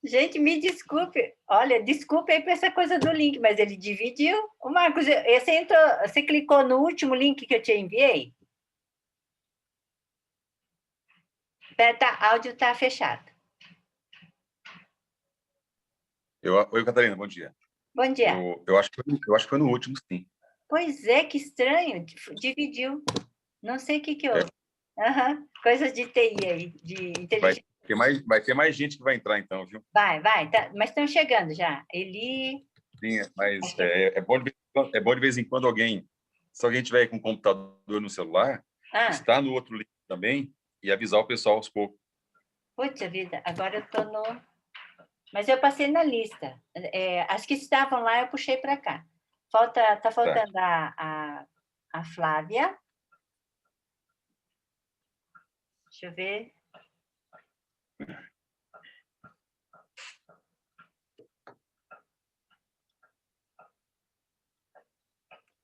Gente, me desculpe. Olha, desculpe aí por essa coisa do link, mas ele dividiu. Ô, Marcos, você clicou no último link que eu te enviei? Áudio está fechado. Oi, Catarina, bom dia. Bom dia. Eu acho que foi no último, sim. Pois é, que estranho. Dividiu. Não sei o que houve. Coisas de TI aí, de inteligência. Vai ter mais gente que vai entrar, então, viu? Vai. Tá, mas estão chegando já. Eli... Sim, mas é bom de vez em quando se alguém tiver com o computador no celular, está no outro link também e avisar o pessoal aos poucos. Puxa vida, agora eu estou no... Mas eu passei na lista. As que estavam lá, eu puxei para cá. Tá faltando a Flávia. Deixa eu ver.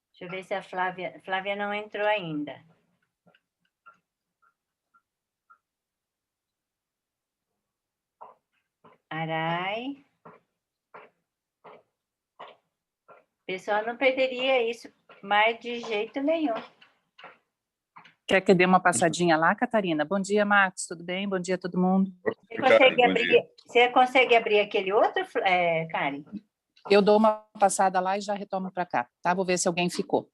Deixa eu ver se a Flávia não entrou ainda. Arai. O pessoal não perderia isso mais de jeito nenhum. Quer que dê uma passadinha lá, Catarina? Bom dia, Marcos, tudo bem? Bom dia a todo mundo. Você consegue abrir aquele outro, Karen? Eu dou uma passada lá e já retomo para cá, tá? Vou ver se alguém ficou.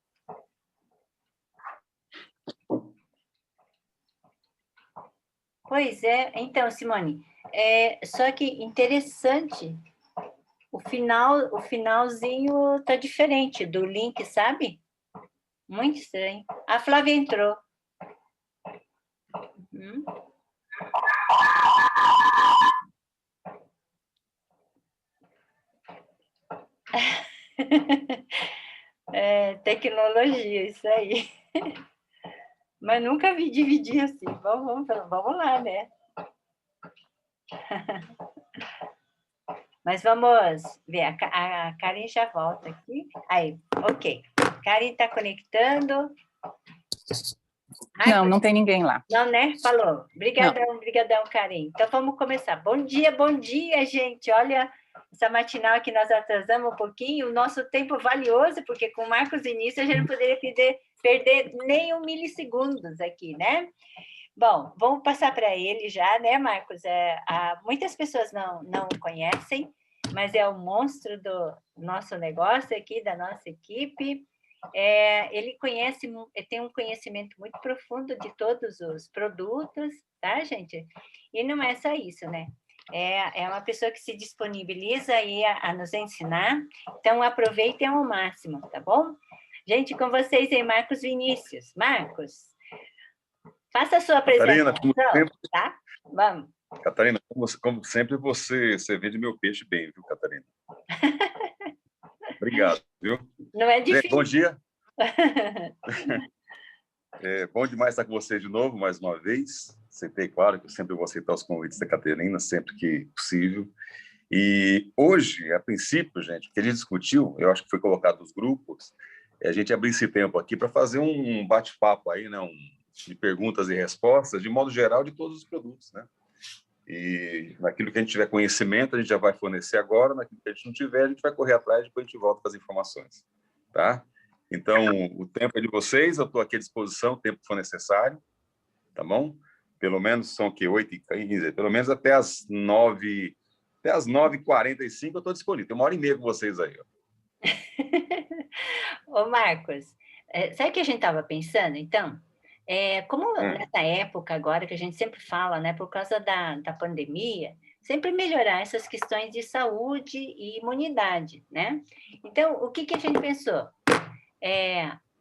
Pois é. Então, Simone, só que interessante, o finalzinho tá diferente do link, sabe? Muito estranho. A Flávia entrou. Tecnologia, isso aí. Mas nunca vi dividir assim. Vamos lá, né? Mas vamos ver. A Karen já volta aqui. Aí, ok. Karen está conectando. Não tem ninguém lá. Não, né? Falou. Obrigadão, Karen. Então, vamos começar. Bom dia, gente. Olha, essa matinal que nós atrasamos um pouquinho, o nosso tempo valioso, porque com o Marcos Vinícius a gente não poderia perder nem um milissegundos aqui, né? Bom, vamos passar para ele já, né, Marcos? Muitas pessoas não o conhecem, mas é o monstro do nosso negócio aqui, da nossa equipe. Ele tem um conhecimento muito profundo de todos os produtos, tá, gente? E não é só isso, né? É uma pessoa que se disponibiliza aí a nos ensinar, então aproveitem ao máximo, tá bom? Gente, com vocês aí, Marcos Vinícius. Marcos, faça a sua apresentação, tá? Vamos. Catarina, como sempre, você vende meu peixe bem, viu, Catarina? Obrigado, viu? Não é difícil. Bom dia. Bom demais estar com vocês de novo, mais uma vez. Aceitei, claro, que eu sempre vou aceitar os convites da Catarina, sempre que possível. E hoje, a princípio, gente, o que a gente discutiu, eu acho que foi colocado nos grupos, a gente abrir esse tempo aqui para fazer um bate-papo aí, né? De perguntas e respostas, de modo geral, de todos os produtos, né? E naquilo que a gente tiver conhecimento, a gente já vai fornecer agora, naquilo que a gente não tiver, a gente vai correr atrás, depois a gente volta com as informações, tá? Então, o tempo é de vocês, eu estou aqui à disposição, o tempo que for necessário, tá bom? Pelo menos são o quê? 8h15, pelo menos até as 9h45 eu estou disponível. Tem 1h30 com vocês aí, ó. Ô, Marcos, sabe o que a gente estava pensando, então? Como nessa época agora, que a gente sempre fala, né, por causa da pandemia, sempre melhorar essas questões de saúde e imunidade, né? Então, o que a gente pensou?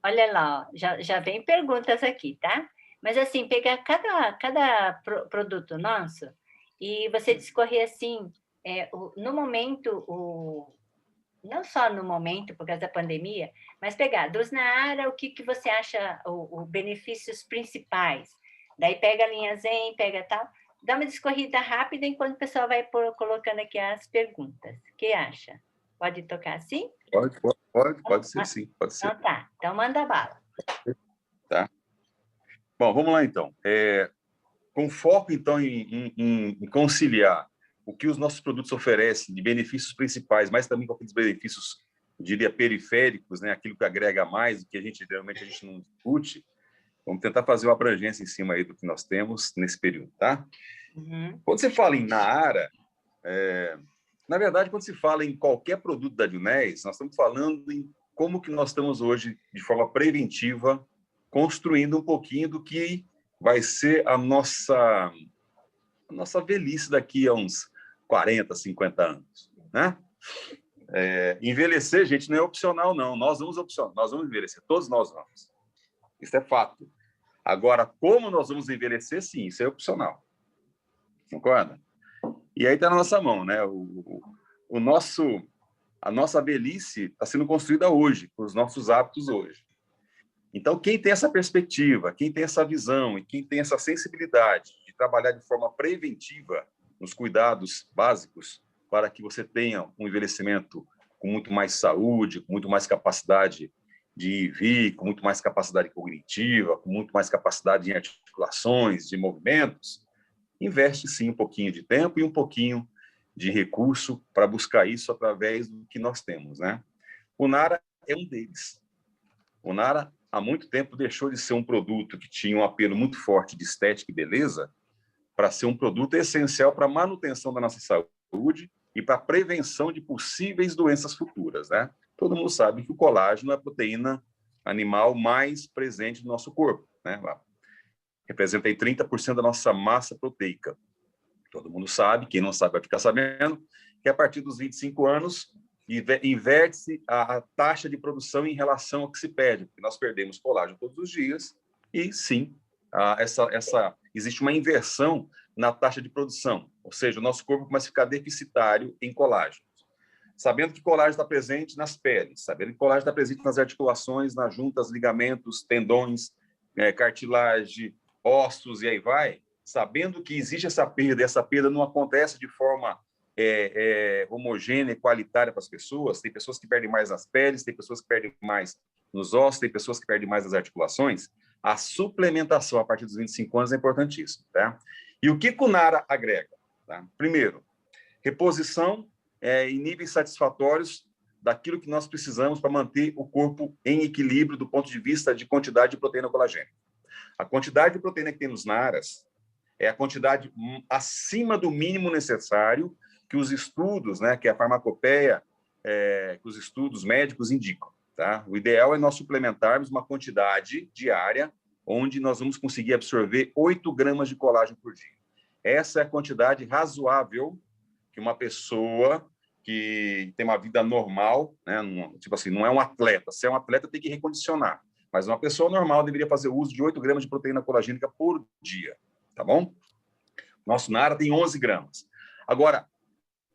Olha lá, ó, já vem perguntas aqui, tá? Mas, assim, pegar cada produto nosso e você discorrer, assim, no momento, não só no momento, por causa da pandemia, mas pegar dos Naara, o que você acha os benefícios principais. Daí pega a linha Zen, pega tal, dá uma discorrida rápida enquanto o pessoal vai colocando aqui as perguntas. O que acha? Pode tocar assim? Pode ser, sim. Pode ser. Então tá, então manda bala. Tá. Bom, vamos lá então. Com foco, então, em conciliar o que os nossos produtos oferecem de benefícios principais, mas também com aqueles benefícios, eu diria, periféricos, né? Aquilo que agrega mais, o que geralmente a gente não discute. Vamos tentar fazer uma abrangência em cima aí do que nós temos nesse período, tá? Uhum. Quando você fala em Naara, na verdade, quando se fala em qualquer produto da Junés, nós estamos falando em como que nós estamos hoje, de forma preventiva, construindo um pouquinho do que vai ser a nossa velhice daqui a uns 40, 50 anos, né? Envelhecer, gente, não é opcional, não. Nós vamos envelhecer, todos nós vamos. Isso é fato. Agora, como nós vamos envelhecer, sim, isso é opcional. Concorda? E aí está na nossa mão, né? A nossa velhice está sendo construída hoje, por os nossos hábitos hoje. Então, quem tem essa perspectiva, quem tem essa visão e quem tem essa sensibilidade de trabalhar de forma preventiva nos cuidados básicos para que você tenha um envelhecimento com muito mais saúde, com muito mais capacidade de ir e vir, com muito mais capacidade cognitiva, com muito mais capacidade em articulações, de movimentos, investe sim um pouquinho de tempo e um pouquinho de recurso para buscar isso através do que nós temos, né? O Nara é um deles. O Nara, há muito tempo, deixou de ser um produto que tinha um apelo muito forte de estética e beleza para ser um produto essencial para a manutenção da nossa saúde e para a prevenção de possíveis doenças futuras, né? Todo mundo sabe que o colágeno é a proteína animal mais presente no nosso corpo, né? Representa aí 30% da nossa massa proteica. Todo mundo sabe, quem não sabe vai ficar sabendo, que a partir dos 25 anos inverte-se a taxa de produção em relação ao que se perde, porque nós perdemos colágeno todos os dias e, sim, existe uma inversão na taxa de produção, ou seja, o nosso corpo começa a ficar deficitário em colágeno. Sabendo que colágeno está presente nas peles, sabendo que colágeno está presente nas articulações, nas juntas, ligamentos, tendões, cartilagem, ossos e aí vai, sabendo que existe essa perda, e essa perda não acontece de forma homogênea e qualitária para as pessoas, tem pessoas que perdem mais nas peles, tem pessoas que perdem mais nos ossos, tem pessoas que perdem mais nas articulações, a suplementação a partir dos 25 anos é importantíssima, tá? E o que o Nara agrega? Tá? Primeiro, reposição em níveis satisfatórios daquilo que nós precisamos para manter o corpo em equilíbrio do ponto de vista de quantidade de proteína colagênica. A quantidade de proteína que tem nos Naras é a quantidade acima do mínimo necessário que os estudos, né, que a farmacopeia, que os estudos médicos indicam. Tá? O ideal é nós suplementarmos uma quantidade diária onde nós vamos conseguir absorver 8 gramas de colágeno por dia. Essa é a quantidade razoável que uma pessoa que tem uma vida normal, né, tipo assim, não é um atleta. Se é um atleta, tem que recondicionar. Mas uma pessoa normal deveria fazer uso de 8 gramas de proteína colagênica por dia. Tá bom? Nosso Nara tem 11 gramas. Agora,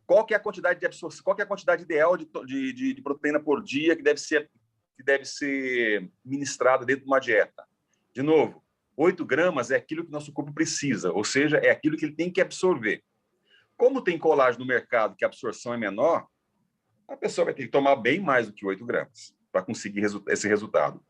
qual que é a quantidade de absorção? Qual que é a quantidade ideal de proteína por dia que deve ser ministrada dentro de uma dieta? De novo, 8 gramas é aquilo que nosso corpo precisa, ou seja, é aquilo que ele tem que absorver. Como tem colágeno no mercado que a absorção é menor, a pessoa vai ter que tomar bem mais do que 8 gramas para conseguir esse resultado.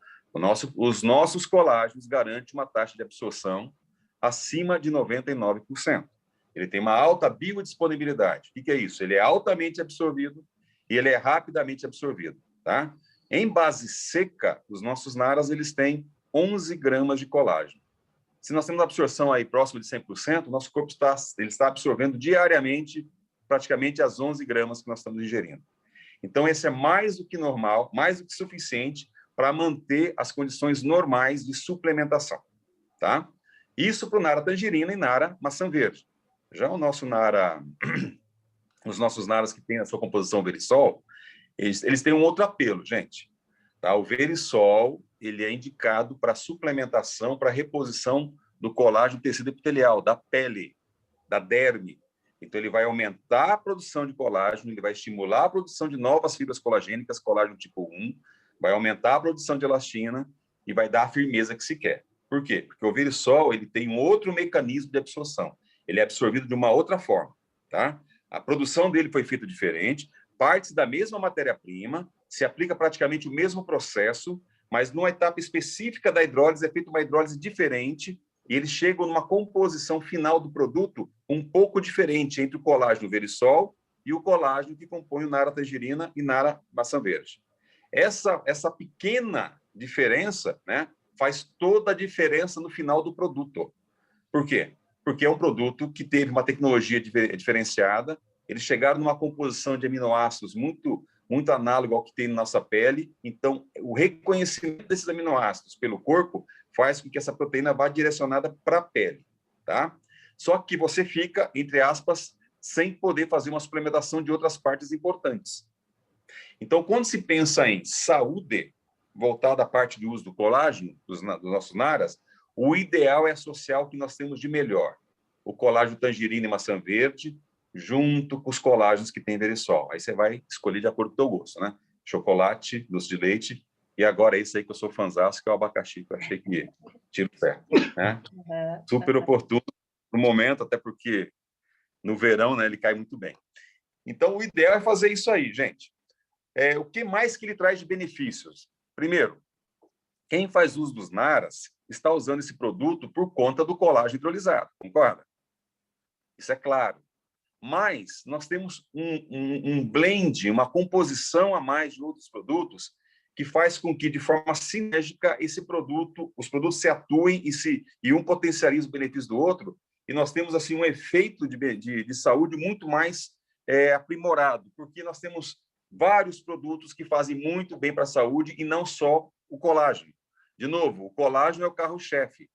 Os nossos colágenos garantem uma taxa de absorção acima de 99%. Ele tem uma alta biodisponibilidade. O que é isso? Ele é altamente absorvido e ele é rapidamente absorvido. Tá? Em base seca, os nossos Naras eles têm 11 gramas de colágeno. Se nós temos uma absorção aí próxima de 100%, o nosso corpo está absorvendo diariamente praticamente as 11 gramas que nós estamos ingerindo. Então, esse é mais do que normal, mais do que suficiente para manter as condições normais de suplementação. Tá? Isso para o Nara tangerina e Nara maçã verde. Já o nosso Nara, os nossos Naras que têm a sua composição Verisol, eles têm um outro apelo, gente. Tá? O Verisol, ele é indicado para suplementação, para reposição do colágeno do tecido epitelial, da pele, da derme. Então, ele vai aumentar a produção de colágeno, ele vai estimular a produção de novas fibras colagênicas, colágeno tipo 1, vai aumentar a produção de elastina e vai dar a firmeza que se quer. Por quê? Porque o Verisol ele tem um outro mecanismo de absorção. Ele é absorvido de uma outra forma. Tá? A produção dele foi feita diferente, parte da mesma matéria-prima, se aplica praticamente o mesmo processo, mas numa etapa específica da hidrólise é feita uma hidrólise diferente e eles chegam numa composição final do produto um pouco diferente entre o colágeno Verisol e o colágeno que compõe o Nara Tangerina e Nara Maçã Verde. Essa pequena diferença, né, faz toda a diferença no final do produto. Por quê? Porque é um produto que teve uma tecnologia diferenciada, eles chegaram numa composição de aminoácidos muito análogo ao que tem na nossa pele, então o reconhecimento desses aminoácidos pelo corpo faz com que essa proteína vá direcionada para a pele, tá? Só que você fica, entre aspas, sem poder fazer uma suplementação de outras partes importantes. Então, quando se pensa em saúde, voltada à parte de uso do colágeno, dos nossos naras, o ideal é associar o que nós temos de melhor. O colágeno tangerina e maçã verde, junto com os colágenos que tem Verisol. Aí você vai escolher de acordo com o teu gosto, né? Chocolate, doce de leite, e agora é isso aí que eu sou fãzaço, que é o abacaxi, que eu achei que tira o pé, né? Super oportuno no momento, até porque no verão, né, ele cai muito bem. Então, o ideal é fazer isso aí, gente. O que mais que ele traz de benefícios? Primeiro, quem faz uso dos naras está usando esse produto por conta do colágeno hidrolisado, concorda? Isso é claro. Mas nós temos um blend, uma composição a mais de outros produtos que faz com que, de forma sinérgica, os produtos se atuem e um potencializa o benefício do outro, e nós temos assim um efeito de saúde muito mais aprimorado, porque nós temos vários produtos que fazem muito bem para a saúde e não só o colágeno. De novo, o colágeno é o carro-chefe.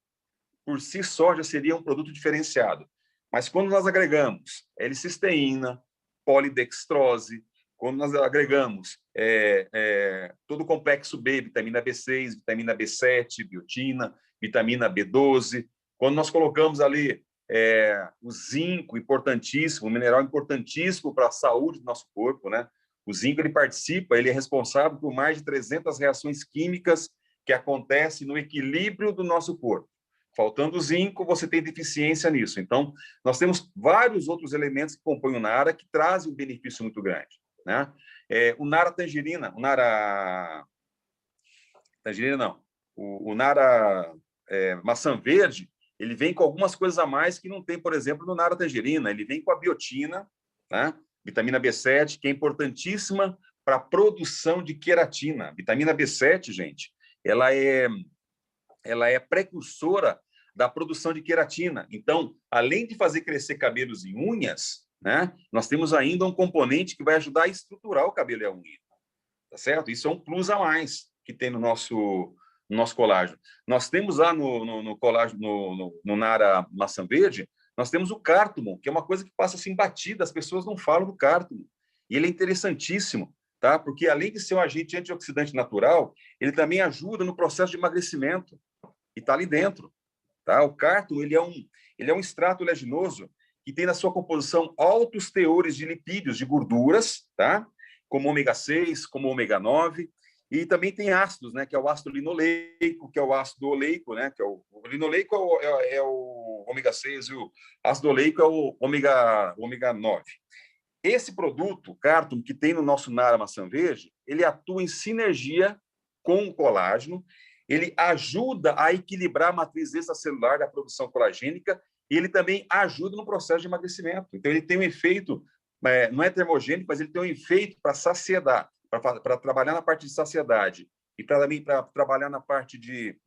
Por si só, já seria um produto diferenciado. Mas quando nós agregamos L-cisteína, polidextrose, quando nós agregamos todo o complexo B, vitamina B6, vitamina B7, biotina, vitamina B12, quando nós colocamos ali o zinco, importantíssimo, um mineral importantíssimo para a saúde do nosso corpo, né? O zinco, ele é responsável por mais de 300 reações químicas que acontecem no equilíbrio do nosso corpo. Faltando zinco, você tem deficiência nisso. Então, nós temos vários outros elementos que compõem o Nara que trazem um benefício muito grande, né? O Nara Tangerina, o Nara Maçã Verde, ele vem com algumas coisas a mais que não tem, por exemplo, no Nara Tangerina. Ele vem com a biotina, né? Vitamina B7, que é importantíssima para a produção de queratina. Vitamina B7, gente, ela é precursora da produção de queratina. Então, além de fazer crescer cabelos e unhas, né, nós temos ainda um componente que vai ajudar a estruturar o cabelo e a unha. Tá certo? Isso é um plus a mais que tem no nosso colágeno. Nós temos lá no colágeno, no Nara Maçã Verde, nós temos o cártamo, que é uma coisa que passa assim batida, as pessoas não falam do cártamo. E ele é interessantíssimo, tá? Porque além de ser um agente antioxidante natural, ele também ajuda no processo de emagrecimento. E está ali dentro, tá? O cártamo, ele é um extrato oleaginoso que tem na sua composição altos teores de lipídios, de gorduras, tá? Como ômega 6, como ômega 9, e também tem ácidos, né? Que é o ácido linoleico, que é o ácido oleico, né? Que é o linoleico é o ômega 6 e o ácido oleico é o ômega 9. Esse produto, cártamo, que tem no nosso Nara Maçã Verde, ele atua em sinergia com o colágeno, ele ajuda a equilibrar a matriz extracelular da produção colagênica e ele também ajuda no processo de emagrecimento. Então, ele tem um efeito, não é termogênico, mas ele tem um efeito para saciedade, para trabalhar na parte de saciedade e também para trabalhar na parte de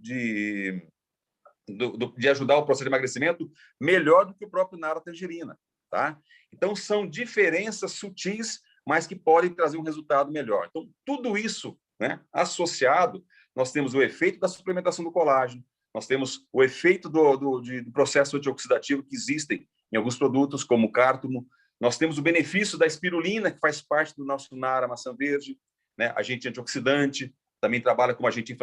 ajudar o processo de emagrecimento melhor do que o próprio Nara Tangerina, tá? Então, são diferenças sutis, mas que podem trazer um resultado melhor. Então, tudo isso, né, associado, nós temos o efeito da suplementação do colágeno, nós temos o efeito do processo antioxidativo que existem em alguns produtos, como o cártamo, nós temos o benefício da espirulina, que faz parte do nosso Nara Maçã Verde, né, agente antioxidante, também trabalha como agente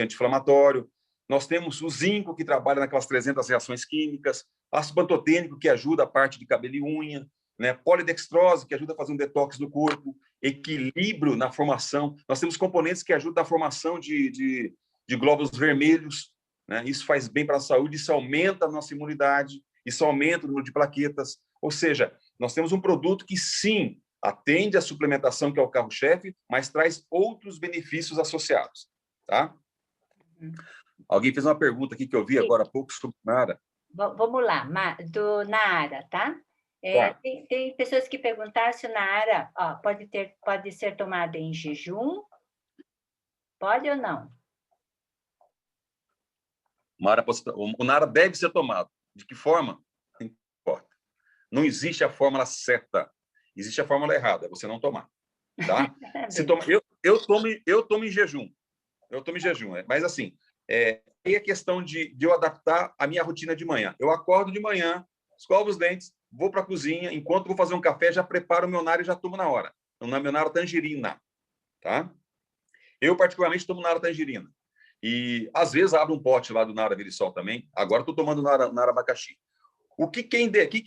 anti-inflamatório, nós temos o zinco, que trabalha naquelas 300 reações químicas, ácido pantotênico, que ajuda a parte de cabelo e unha, né? Polidextrose, que ajuda a fazer um detox do corpo, equilíbrio na formação. Nós temos componentes que ajudam a formação de glóbulos vermelhos, né? Isso faz bem para a saúde, isso aumenta a nossa imunidade, isso aumenta o número de plaquetas. Ou seja, nós temos um produto que, sim, atende à suplementação, que é o carro-chefe, mas traz outros benefícios associados, tá? Alguém fez uma pergunta aqui que eu vi agora há pouco sobre Nara. Vamos lá, do Nara, tá? Tá. Tem pessoas que perguntaram se o Nara pode ser tomado em jejum. Pode ou não? O Nara deve ser tomado. De que forma? Não importa. Não existe a fórmula certa. Existe a fórmula errada, é você não tomar. Tá? Eu tomo em jejum. Eu tomo em jejum. Mas, assim, aí é questão de eu adaptar a minha rotina de manhã. Eu acordo de manhã, escovo os dentes, vou para a cozinha, enquanto vou fazer um café, já preparo o meu Nara e já tomo na hora. Então, na meu Nara tangerina. Tá? Eu, particularmente, tomo Nara tangerina. E, às vezes, abro um pote lá do Nara Virisol também. Agora, estou tomando Nara abacaxi. O que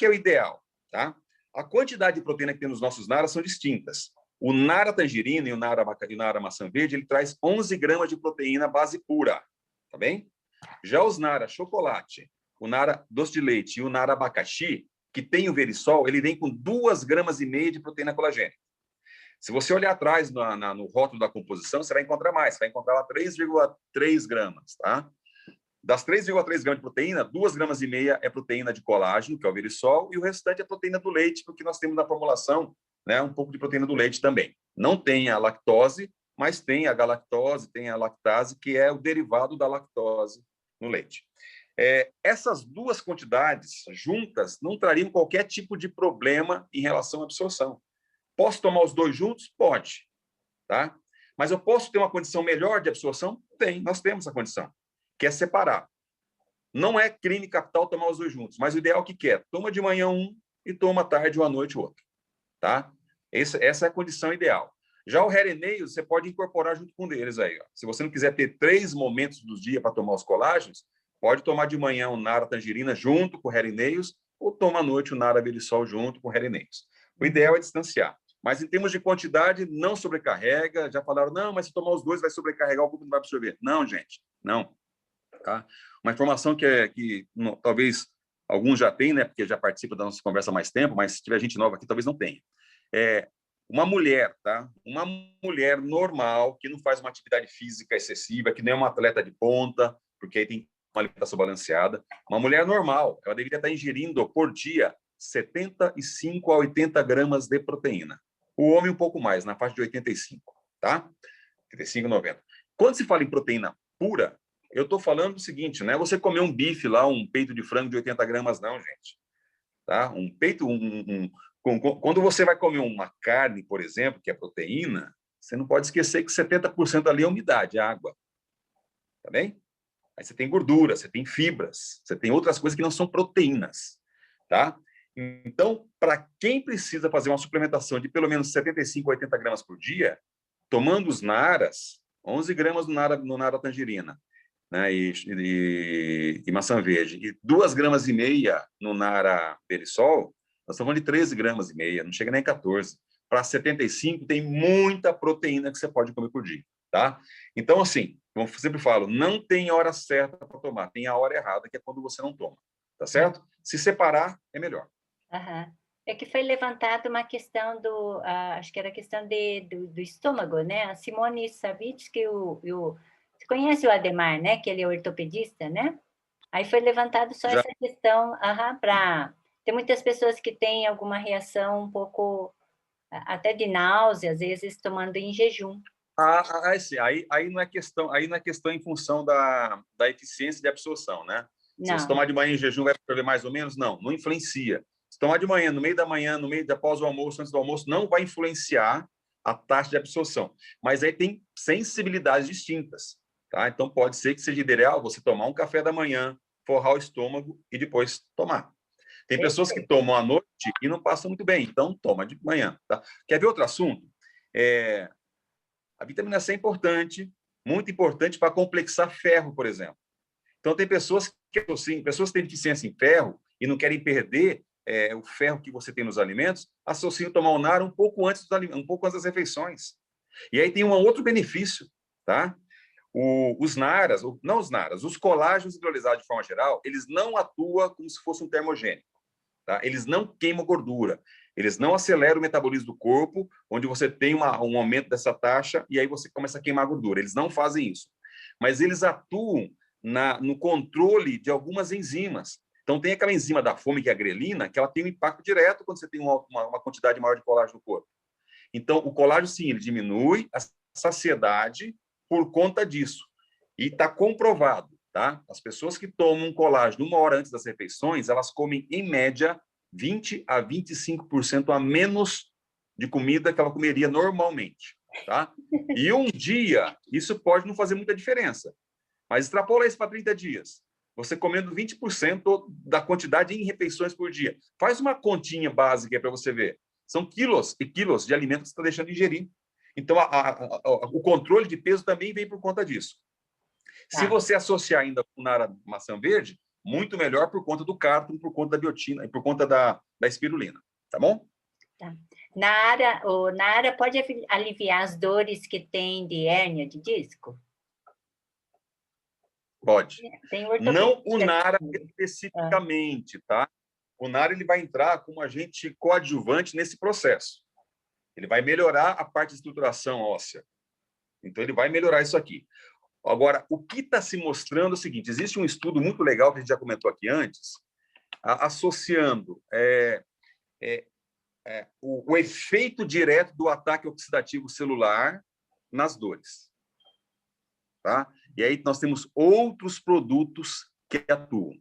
é o ideal? Tá? A quantidade de proteína que tem nos nossos Naras são distintas. O Nara tangerina e o Nara maçã verde, ele traz 11 gramas de proteína base pura. Tá bem? Já os Nara chocolate, o Nara doce de leite e o Nara abacaxi, que tem o Verisol, ele vem com 2,5 gramas de proteína colagênica. Se você olhar atrás no rótulo da composição, você vai encontrar mais. Você vai encontrar lá 3,3 gramas. Tá? Das 3,3 gramas de proteína, 2,5 gramas é proteína de colágeno, que é o Verisol, e o restante é proteína do leite, porque nós temos na formulação, né, um pouco de proteína do leite também. Não tem a lactose, mas tem a galactose, tem a lactase, que é o derivado da lactose no leite. Essas duas quantidades juntas não trariam qualquer tipo de problema em relação à absorção. Posso tomar os dois juntos? Pode. Tá? Mas eu posso ter uma condição melhor de absorção? Tem, nós temos essa condição, que é separar. Não é crime capital tomar os dois juntos, mas o ideal que é? Toma de manhã um e toma à tarde ou à noite o outro. Tá? Essa é a condição ideal. Já o Hereneus, você pode incorporar junto com eles aí. Ó. Se você não quiser ter 3 momentos do dia para tomar os colágenos, pode tomar de manhã o Nara tangerina junto com o Hereneus ou toma à noite o Nara Virisol junto com o Hereneus. O ideal é distanciar. Mas em termos de quantidade, não sobrecarrega. Já falaram, não, mas se tomar os dois vai sobrecarregar, o corpo não vai absorver. Não, gente, não. Tá? Uma informação que talvez alguns já têm, né, porque já participa da nossa conversa há mais tempo, mas se tiver gente nova aqui, talvez não tenha. Uma mulher, tá? Uma mulher normal, que não faz uma atividade física excessiva, que nem é uma atleta de ponta, porque aí tem uma alimentação balanceada. Uma mulher normal, ela deveria estar ingerindo por dia 75 a 80 gramas de proteína. O homem um pouco mais, na faixa de 85, tá? 85, 90. Quando se fala em proteína pura, eu estou falando o seguinte, não é você comer um bife lá, um peito de frango de 80 gramas, não, gente. Tá? Um peito, quando você vai comer uma carne, por exemplo, que é proteína, você não pode esquecer que 70% ali é umidade, é água. Tá bem? Aí você tem gordura, você tem fibras, você tem outras coisas que não são proteínas. Tá? Então, para quem precisa fazer uma suplementação de pelo menos 75 a 80 gramas por dia, tomando os Naras, 11 gramas no Nara tangerina, né, e maçã verde, e 2,5 gramas no Nara Verisol, nós estamos falando de 13,5 gramas, não chega nem a 14. Para 75, tem muita proteína que você pode comer por dia. Tá? Então, assim, como eu sempre falo, não tem hora certa para tomar, tem a hora errada, que é quando você não toma. Tá certo? Se separar, é melhor. Uhum. É que foi levantada uma questão acho que era a questão do estômago, né? A Simone Savitsky, você conhece o Ademar, né? Que ele é ortopedista, né? Aí foi levantado só essa questão, para... Tem muitas pessoas que têm alguma reação um pouco, até de náusea, às vezes tomando em jejum. Sim. Aí não é questão em função da eficiência de absorção, né? Se você tomar de manhã em jejum, vai absorver mais ou menos? Não influencia. Se tomar de manhã, no meio da manhã, após o almoço, antes do almoço, não vai influenciar a taxa de absorção. Mas aí tem sensibilidades distintas. Tá? Então, pode ser que seja ideal você tomar um café da manhã, forrar o estômago e depois tomar. Tem pessoas que tomam à noite e não passam muito bem, então toma de manhã. Tá? Quer ver outro assunto? A vitamina C é importante, muito importante para complexar ferro, por exemplo. Então, tem pessoas que têm deficiência em ferro e não querem perder o ferro que você tem nos alimentos, associam tomar o Nara um pouco antes das refeições. E aí tem um outro benefício, tá? Os colágenos hidrolisados de forma geral, eles não atuam como se fosse um termogênico. Tá? Eles não queimam gordura, eles não aceleram o metabolismo do corpo, onde você tem um aumento dessa taxa e aí você começa a queimar gordura. Eles não fazem isso. Mas eles atuam no controle de algumas enzimas. Então, tem aquela enzima da fome, que é a grelina, que ela tem um impacto direto quando você tem uma quantidade maior de colágeno no corpo. Então, o colágeno, sim, ele diminui a saciedade por conta disso. E está comprovado, tá? As pessoas que tomam colágeno 1 hora antes das refeições, elas comem, em média, 20 a 25% a menos de comida que ela comeria normalmente, tá? E um dia, isso pode não fazer muita diferença. Mas extrapola isso para 30 dias. Você comendo 20% da quantidade em refeições por dia. Faz uma continha básica para você ver. São quilos e quilos de alimento que você está deixando de ingerir. Então, o controle de peso também vem por conta disso. Tá. Se você associar ainda com Nara maçã verde, muito melhor por conta do cártamo, por conta da biotina e por conta da espirulina. Tá bom? Tá. Nara pode aliviar as dores que tem de hérnia de disco? Pode. Não o Nara especificamente, tá? O Nara ele vai entrar como agente coadjuvante nesse processo. Ele vai melhorar a parte de estruturação óssea. Então, ele vai melhorar isso aqui. Agora, o que está se mostrando é o seguinte, existe um estudo muito legal, que a gente já comentou aqui antes, associando o efeito direto do ataque oxidativo celular nas dores. Tá? E aí nós temos outros produtos que atuam.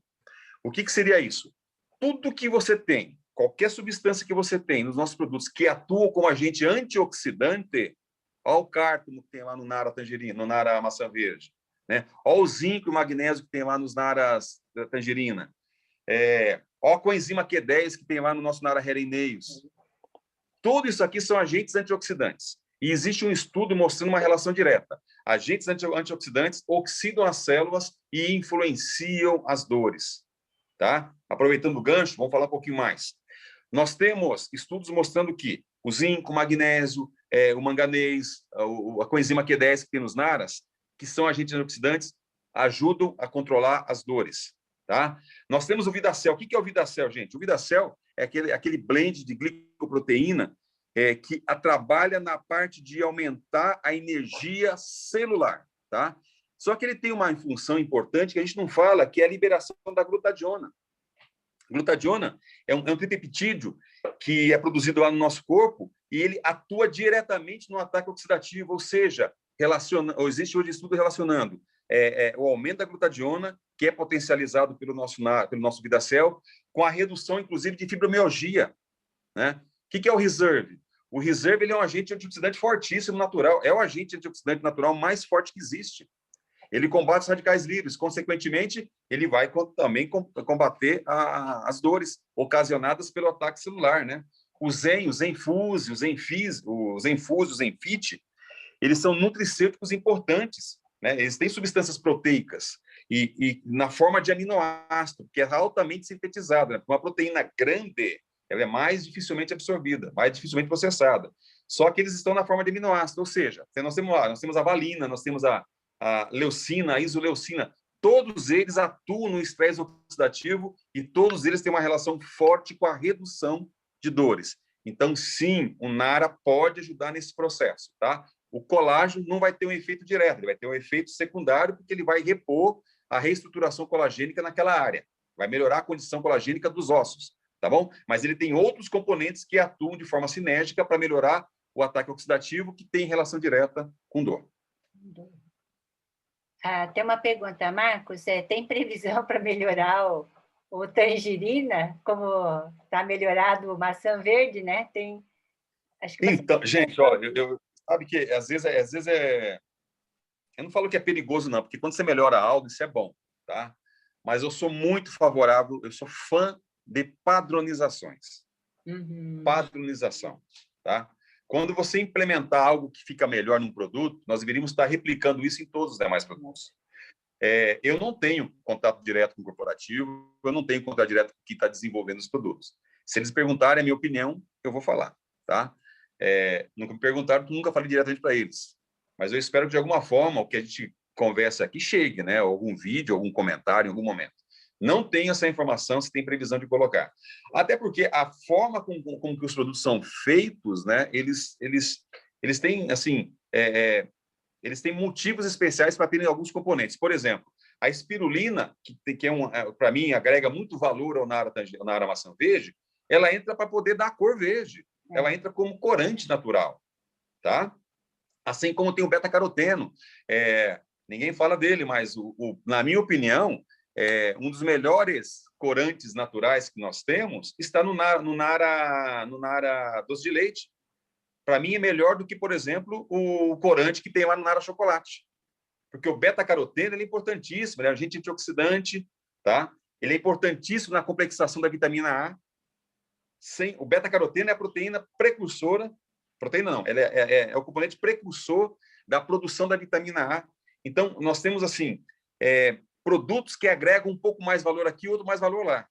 O que seria isso? Tudo que você tem, qualquer substância que você tem nos nossos produtos que atuam como agente antioxidante, olha o cártamo que tem lá no Nara tangerina, no Nara maçã verde, né? Olha o zinco e o magnésio que tem lá nos Naras da tangerina. Olha a coenzima Q10 que tem lá no nosso Nara Hereneios. Tudo isso aqui são agentes antioxidantes. E existe um estudo mostrando uma relação direta. Agentes antioxidantes oxidam as células e influenciam as dores. Tá? Aproveitando o gancho, vamos falar um pouquinho mais. Nós temos estudos mostrando que o zinco, o magnésio, o manganês, a coenzima Q10 que tem nos naras, que são agentes antioxidantes, ajudam a controlar as dores. Tá? Nós temos o Vidacel. O que é o Vidacel, gente? O Vidacel é aquele blend de glicoproteína que trabalha na parte de aumentar a energia celular. Tá? Só que ele tem uma função importante que a gente não fala, que é a liberação da glutadiona. Glutadiona é um tripeptídeo que é produzido lá no nosso corpo e ele atua diretamente no ataque oxidativo, ou seja, existe hoje estudo relacionando o aumento da glutadiona, que é potencializado pelo nosso Vidacel, com a redução, inclusive, de fibromialgia. Né? O que é o Reserve? O Reserve ele é um agente antioxidante fortíssimo, natural. É o agente antioxidante natural mais forte que existe. Ele combate os radicais livres, consequentemente, ele vai também combater as dores ocasionadas pelo ataque celular, né? O Zen, o Zenfuse, o Zenfis, o Zenfuse, o Zenfit, eles são nutricêuticos importantes, né? Eles têm substâncias proteicas e na forma de aminoácido, que é altamente sintetizada. Né? Uma proteína grande, ela é mais dificilmente absorvida, mais dificilmente processada. Só que eles estão na forma de aminoácido, ou seja, nós temos a valina, nós temos a leucina, a isoleucina, todos eles atuam no estresse oxidativo e todos eles têm uma relação forte com a redução de dores. Então, sim, o Nara pode ajudar nesse processo, tá? O colágeno não vai ter um efeito direto, ele vai ter um efeito secundário, porque ele vai repor a reestruturação colagênica naquela área, vai melhorar a condição colagênica dos ossos, tá bom? Mas ele tem outros componentes que atuam de forma sinérgica para melhorar o ataque oxidativo, que tem relação direta com dor. Tem uma pergunta, Marcos, tem previsão para melhorar o tangerina, como está melhorado o maçã verde, né? Acho que então, gente, olha, sabe que às vezes eu não falo que é perigoso, não, porque quando você melhora algo, isso é bom, tá? Mas eu sou muito favorável, eu sou fã de padronizações. Uhum. Padronização, tá? Quando você implementar algo que fica melhor num produto, nós deveríamos estar replicando isso em todos os demais produtos. Eu não tenho contato direto com o corporativo, eu não tenho contato direto com quem está desenvolvendo os produtos. Se eles perguntarem a minha opinião, eu vou falar, tá? Nunca me perguntaram, nunca falei diretamente para eles. Mas eu espero que, de alguma forma, o que a gente conversa aqui chegue, né? Algum vídeo, algum comentário, em algum momento. Não tenho essa informação se tem previsão de colocar. Até porque a forma como que os produtos são feitos, né? Eles têm, assim, eles têm motivos especiais para terem alguns componentes. Por exemplo, A espirulina, que para mim, agrega muito valor ao nara maçã verde, ela entra para poder dar a cor verde. Ela entra como corante natural, tá? Assim como tem o beta-caroteno. Ninguém fala dele, mas, na minha opinião, um dos melhores corantes naturais que nós temos está no nara doce de leite. Para mim, é melhor do que, por exemplo, o corante que tem lá no nara chocolate. Porque o beta-caroteno ele é importantíssimo, ele é agente antioxidante, tá? Ele é importantíssimo na complexação da vitamina A. O beta-caroteno é a proteína precursora, proteína não, ele é o componente precursor da produção da vitamina A. Então, nós temos, assim, produtos que agregam um pouco mais valor aqui, outro mais valor lá.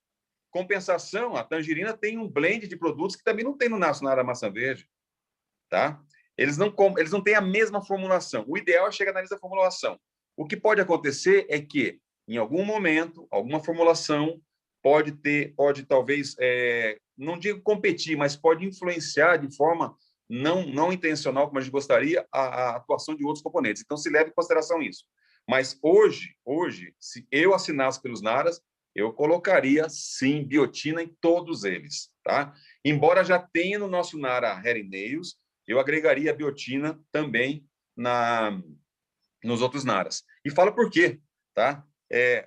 Compensação, a tangerina tem um blend de produtos que também não tem no nara maçã verde, tá? Eles não têm a mesma formulação. O ideal é chegar na mesma formulação. O que pode acontecer é que, em algum momento, alguma formulação pode talvez, não digo competir, mas pode influenciar de forma não intencional, como a gente gostaria, a atuação de outros componentes. Então, se leve em consideração isso. Mas hoje, se eu assinasse pelos naras, eu colocaria, sim, biotina em todos eles, tá? Embora já tenha no nosso nara Hair and Nails, eu agregaria a biotina também nos outros naras. E falo por quê, tá?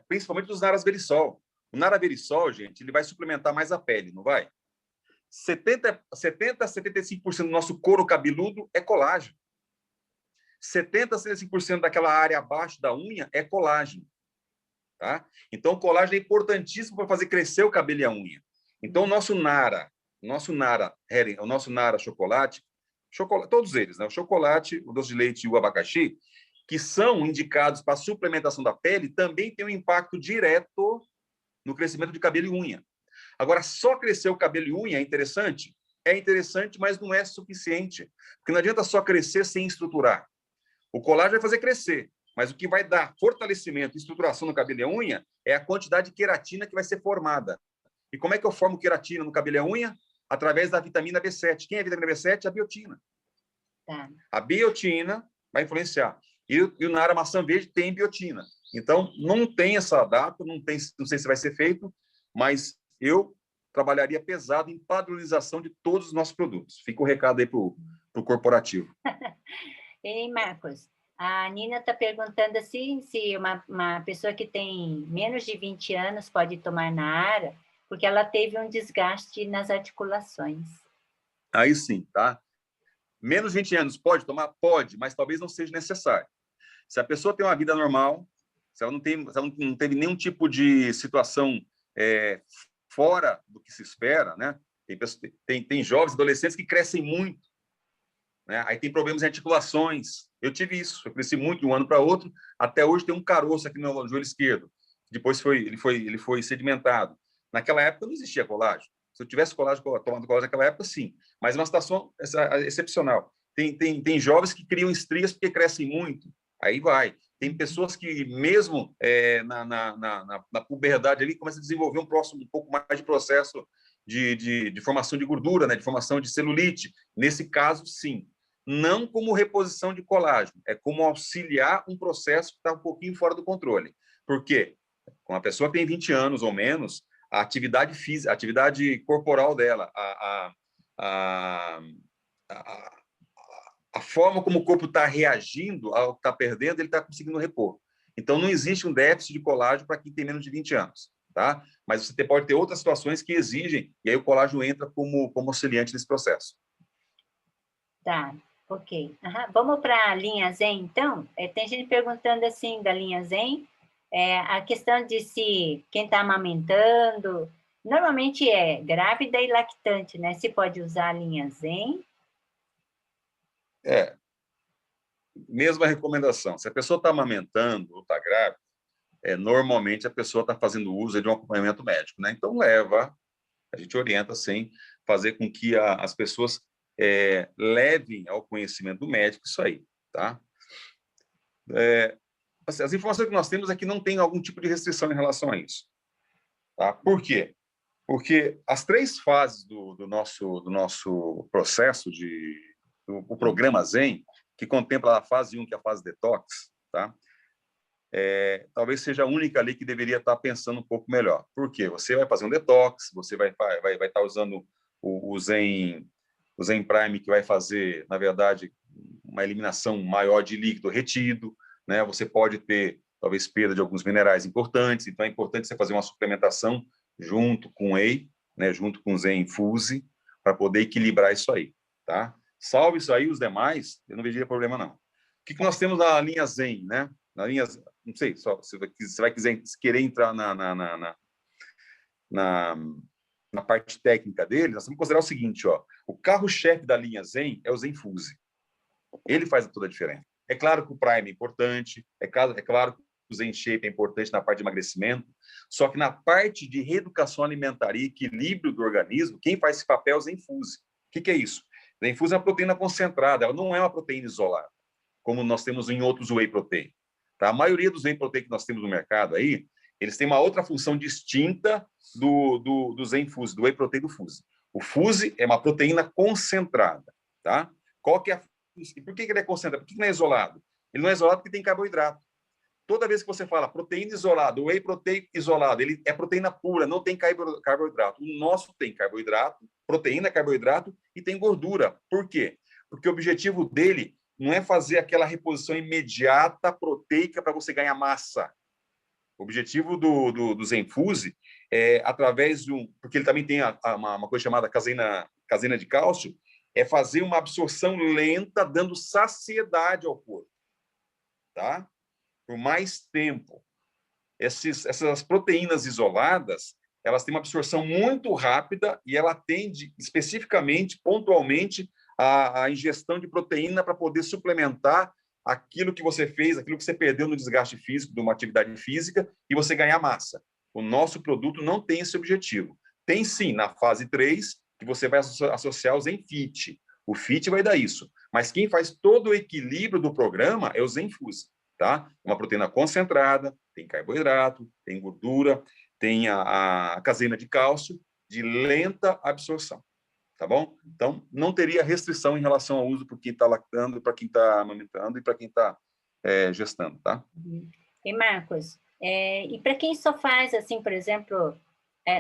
Principalmente nos naras Verisol. O nara Verisol, gente, ele vai suplementar mais a pele, não vai? 70 a 75% do nosso couro cabeludo é colágeno. 70 a 75% daquela área abaixo da unha é colágeno, tá? Então, o colágeno é importantíssimo para fazer crescer o cabelo e a unha. Então, o nosso nara chocolate, todos eles, né? O chocolate, o doce de leite e o abacaxi, que são indicados para suplementação da pele, também tem um impacto direto no crescimento de cabelo e unha. Agora, só crescer o cabelo e unha é interessante? É interessante, mas não é suficiente. Porque não adianta só crescer sem estruturar. O colágeno vai fazer crescer, mas o que vai dar fortalecimento e estruturação no cabelo e a unha é a quantidade de queratina que vai ser formada. E como é que eu formo queratina no cabelo e a unha? Através da vitamina B7. Quem é a vitamina B7? A biotina. Tá. A biotina vai influenciar. E o nara maçã verde tem biotina. Então, não tem essa data, não sei se vai ser feito, mas eu trabalharia pesado em padronização de todos os nossos produtos. Fica o recado aí para o corporativo. Ei, Marcos, a Nina está perguntando assim, se uma pessoa que tem menos de 20 anos pode tomar nara, porque ela teve um desgaste nas articulações. Aí sim, tá? Menos de 20 anos pode tomar? Pode, mas talvez não seja necessário. Se a pessoa tem uma vida normal, se ela não teve nenhum tipo de situação fora do que se espera, né? Tem jovens, adolescentes que crescem muito, né? Aí tem problemas em articulações. Eu tive isso, eu cresci muito de um ano para outro. Até hoje tem um caroço aqui no joelho esquerdo. Depois ele foi sedimentado. Naquela época não existia colágeno. Se eu tivesse tomando colágeno naquela época, sim. Mas é uma situação excepcional. Tem jovens que criam estrias porque crescem muito. Aí vai. Tem pessoas que, mesmo na puberdade ali, começam a desenvolver um pouco mais de processo de formação de gordura, né? De formação de celulite. Nesse caso, sim. Não como reposição de colágeno, é como auxiliar um processo que está um pouquinho fora do controle. Por quê? Com uma pessoa que tem 20 anos ou menos, a atividade física, a atividade corporal dela, a forma como o corpo está reagindo ao que está perdendo, ele está conseguindo repor. Então, não existe um déficit de colágeno para quem tem menos de 20 anos, tá? Mas você pode ter outras situações que exigem, e aí o colágeno entra como auxiliante nesse processo. Tá, ok. Vamos para a linha Zen, então? Tem gente perguntando assim da linha Zen, a questão de se quem está amamentando, normalmente é grávida e lactante, né? Se pode usar a linha Zen. Mesma recomendação. Se a pessoa está amamentando ou está grávida, normalmente a pessoa está fazendo uso de um acompanhamento médico, né? Então, a gente orienta, sim, fazer com que as pessoas levem ao conhecimento do médico isso aí, tá? As informações que nós temos é que não tem algum tipo de restrição em relação a isso, tá? Por quê? Porque as 3 fases do nosso processo do programa Zen, que contempla a fase 1, que é a fase detox, tá? talvez seja a única ali que deveria estar pensando um pouco melhor. Por quê? Você vai fazer um detox, você vai estar usando o Zen Prime, que vai fazer, na verdade, uma eliminação maior de líquido retido, né? Você pode ter, talvez, perda de alguns minerais importantes, então é importante você fazer uma suplementação junto com Whey, né? Junto com Zen Infuse, para poder equilibrar isso aí, tá? Salve isso aí, os demais, eu não veria problema, não. O que nós temos na linha Zen, né? Na linha, não sei, só se você vai querer entrar na parte técnica dele, nós temos que considerar o seguinte, ó, o carro-chefe da linha Zen é o Zen Fuse. Ele faz toda a diferença. É claro que o Prime é importante, é claro que o Zen Shape é importante na parte de emagrecimento, só que na parte de reeducação alimentar e equilíbrio do organismo, quem faz esse papel é o Zen Fuse. O que é isso? O Zen Fuse é uma proteína concentrada, ela não é uma proteína isolada, como nós temos em outros whey protein. Tá? A maioria dos whey protein que nós temos no mercado aí, eles têm uma outra função distinta do Zen Fuse, do whey protein do Fuse. O Fuse é uma proteína concentrada, tá? Qual que é e por que ele é concentrado? Por que não é isolado? Ele não é isolado porque tem carboidrato. Toda vez que você fala proteína isolada, whey protein isolado, ele é proteína pura, não tem carboidrato. O nosso tem carboidrato, proteína, carboidrato e tem gordura. Por quê? Porque o objetivo dele não é fazer aquela reposição imediata proteica para você ganhar massa. O objetivo do Zenfuse é, através de porque ele também tem uma coisa chamada caseína de cálcio, é fazer uma absorção lenta, dando saciedade ao corpo, tá? Por mais tempo. Essas proteínas isoladas, elas têm uma absorção muito rápida e ela atende especificamente, pontualmente, a ingestão de proteína para poder suplementar aquilo que você fez, aquilo que você perdeu no desgaste físico, de uma atividade física, e você ganhar massa. O nosso produto não tem esse objetivo. Tem sim, na fase 3, que você vai associar o Zenfit. O Fit vai dar isso. Mas quem faz todo o equilíbrio do programa é o Zenfuse, tá? Uma proteína concentrada, tem carboidrato, tem gordura, tem a caseína de cálcio, de lenta absorção. Tá bom? Então, não teria restrição em relação ao uso para quem está lactando, para quem está amamentando e para quem está gestando, tá? E, Marcos, e para quem só faz, assim, por exemplo,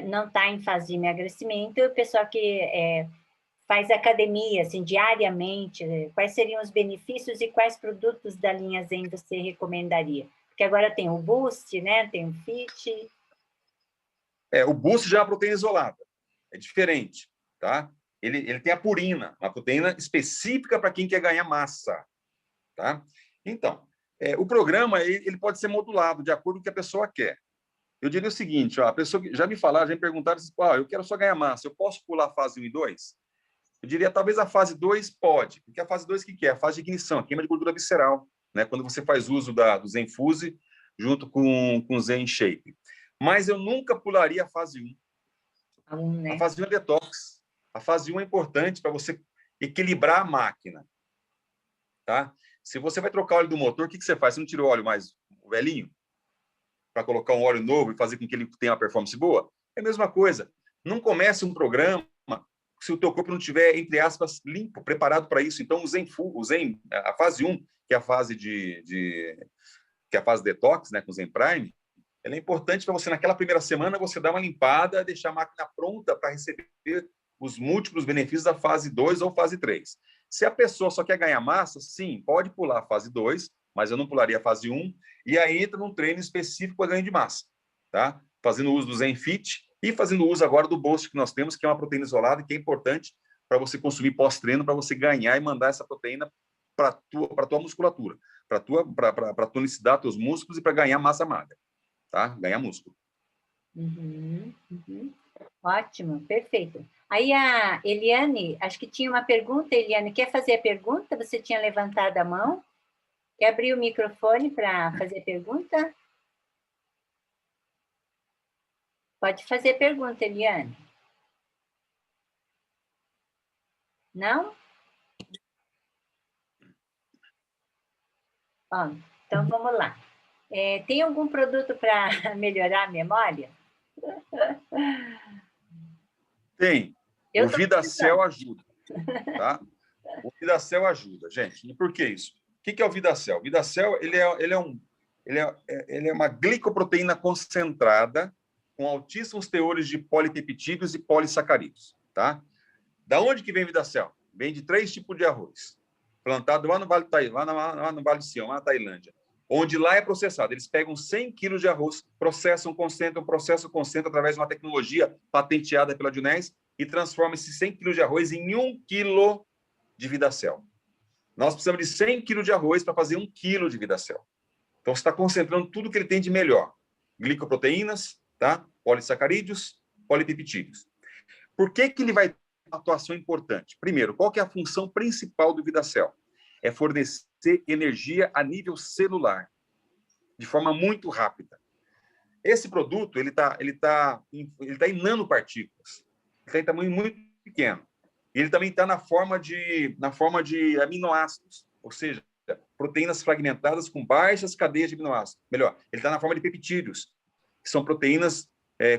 não está em fase de emagrecimento, o pessoal que faz academia, assim, diariamente, quais seriam os benefícios e quais produtos da linha Zen você recomendaria? Porque agora tem o Boost, né? Tem o Fit. O Boost já é uma proteína isolada. É diferente, tá? Ele tem a purina, uma proteína específica para quem quer ganhar massa, tá? Então, o programa ele pode ser modulado de acordo com o que a pessoa quer. Eu diria o seguinte, ó, a pessoa já me falaram, já me perguntaram, eu quero só ganhar massa, eu posso pular a fase 1 e 2? Eu diria, talvez a fase 2 pode, porque a fase 2 o que é? A fase de ignição, a queima de gordura visceral, né? Quando você faz uso do Zenfuse junto com o Zen Shape. Mas eu nunca pularia a fase 1. Né? A fase 1 é detox. A fase 1 é importante para você equilibrar a máquina. Tá? Se você vai trocar o óleo do motor, o que você faz? Você não tira o óleo mais velhinho? Para colocar um óleo novo e fazer com que ele tenha uma performance boa? É a mesma coisa. Não comece um programa se o teu corpo não tiver, entre aspas, limpo, preparado para isso. Então, a fase 1, que é a fase que é a fase detox, né, com o Zen Prime, ela é importante para você, naquela primeira semana, você dar uma limpada, deixar a máquina pronta para receber os múltiplos benefícios da fase 2 ou fase 3. Se a pessoa só quer ganhar massa, sim, pode pular a fase 2, mas eu não pularia a fase 1, e aí entra num treino específico para ganho de massa, tá? Fazendo uso do Zenfit e fazendo uso agora do Boost que nós temos, que é uma proteína isolada, que é importante para você consumir pós-treino, para você ganhar e mandar essa proteína para a tua musculatura, para a tonicidade dos teus músculos e para ganhar massa magra, tá? Ganhar músculo. Ótimo, perfeito. Aí a Eliane, acho que tinha uma pergunta, Eliane, quer fazer a pergunta? Você tinha levantado a mão? Quer abrir o microfone para fazer a pergunta? Pode fazer a pergunta, Eliane. Não? Bom, então vamos lá. Tem algum produto para melhorar a memória? Tem. O VidaCell ajuda, tá? O VidaCell ajuda, gente. E por que isso? O que é o VidaCell? O VidaCell, ele ele é uma glicoproteína concentrada com altíssimos teores de polipeptídeos e polissacarídeos, tá? Da onde que vem Vidacel? Vem de 3 tipos de arroz, plantado lá no Vale do lá no Vale do Sião, lá na Tailândia, onde lá é processado. Eles pegam 100 quilos de arroz, processam através de uma tecnologia patenteada pela Junés e transformam esses 100 quilos de arroz em 1 quilo de Vidacel. Nós precisamos de 100 quilos de arroz para fazer 1 quilo de Vidacel. Então, você está concentrando tudo que ele tem de melhor. Glicoproteínas, tá? Polissacarídeos, polipeptídeos. Por que ele vai ter uma atuação importante? Primeiro, qual que é a função principal do Vidacel? É fornecer energia a nível celular, de forma muito rápida. Esse produto, ele tá em nanopartículas. Ele está em tamanho muito pequeno. Ele também está na forma de aminoácidos, ou seja, proteínas fragmentadas com baixas cadeias de aminoácidos. Melhor, ele está na forma de peptídeos, que são proteínas